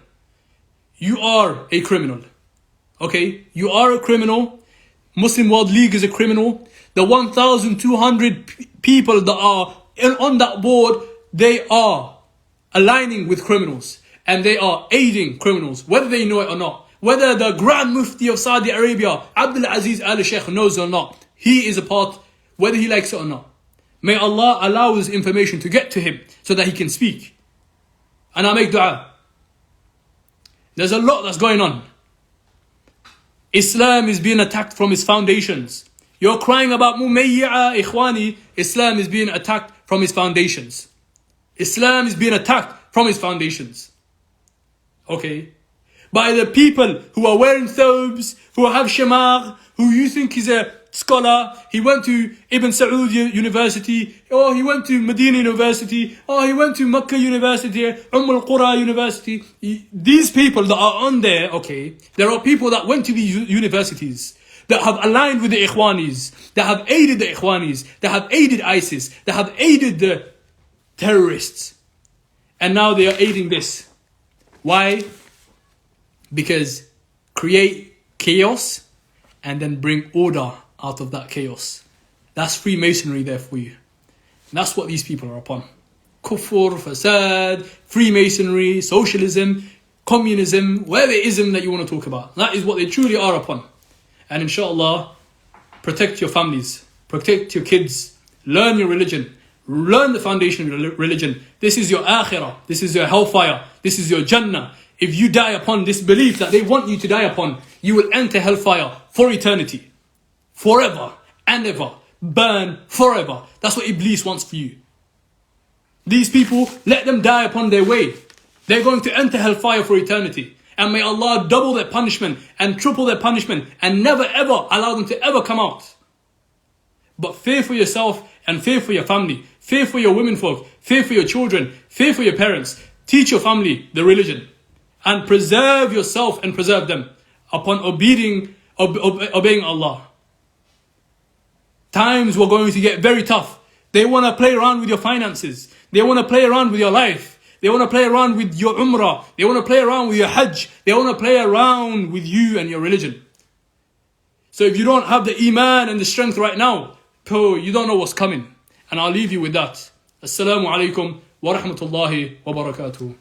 You are a criminal. Okay? You are a criminal. Muslim World League is a criminal. The 1,200 people that are on that board, they are aligning with criminals. And they are aiding criminals, whether they know it or not. Whether the Grand Mufti of Saudi Arabia, Abdul Aziz al-Sheikh, knows or not. He is a part, whether he likes it or not. May Allah allow this information to get to him so that he can speak. And I make dua. There's a lot that's going on. Islam is being attacked from its foundations. You're crying about Mumayyi'a, Ikhwani. Islam is being attacked from its foundations. Islam is being attacked from its foundations. Okay? By the people who are wearing thobes, who have shamar, who you think is a scholar. He went to Ibn Saud University. Oh, he went to Medina University. Oh, he went to Mecca University, al-Qura University. These people that are on there, okay, there are people that went to these universities, that have aligned with the Ikhwanis, that have aided the Ikhwanis, that have aided ISIS, that have aided the terrorists. And now they are aiding this. Why? Because create chaos and then bring order out of that chaos. That's Freemasonry there for you. And that's what these people are upon. Kufr, fasad, Freemasonry, socialism, communism, whatever ism that you want to talk about. That is what they truly are upon. And inshallah, protect your families, protect your kids, learn your religion, learn the foundation of religion. This is your akhirah, this is your hellfire, this is your jannah. If you die upon this belief that they want you to die upon, you will enter hellfire for eternity, forever and ever, burn forever. That's what Iblis wants for you. These people, let them die upon their way. They're going to enter hellfire for eternity. And may Allah double their punishment and triple their punishment and never ever allow them to ever come out. But fear for yourself and fear for your family. Fear for your women folk. Fear for your children. Fear for your parents. Teach your family the religion. And preserve yourself and preserve them upon obeying Allah. Times were going to get very tough. They want to play around with your finances. They want to play around with your life. They want to play around with your umrah. They want to play around with your hajj. They want to play around with you and your religion. So if you don't have the iman and the strength right now, you don't know what's coming. And I'll leave you with that. Assalamu alaikum wa rahmatullahi wa barakatuh.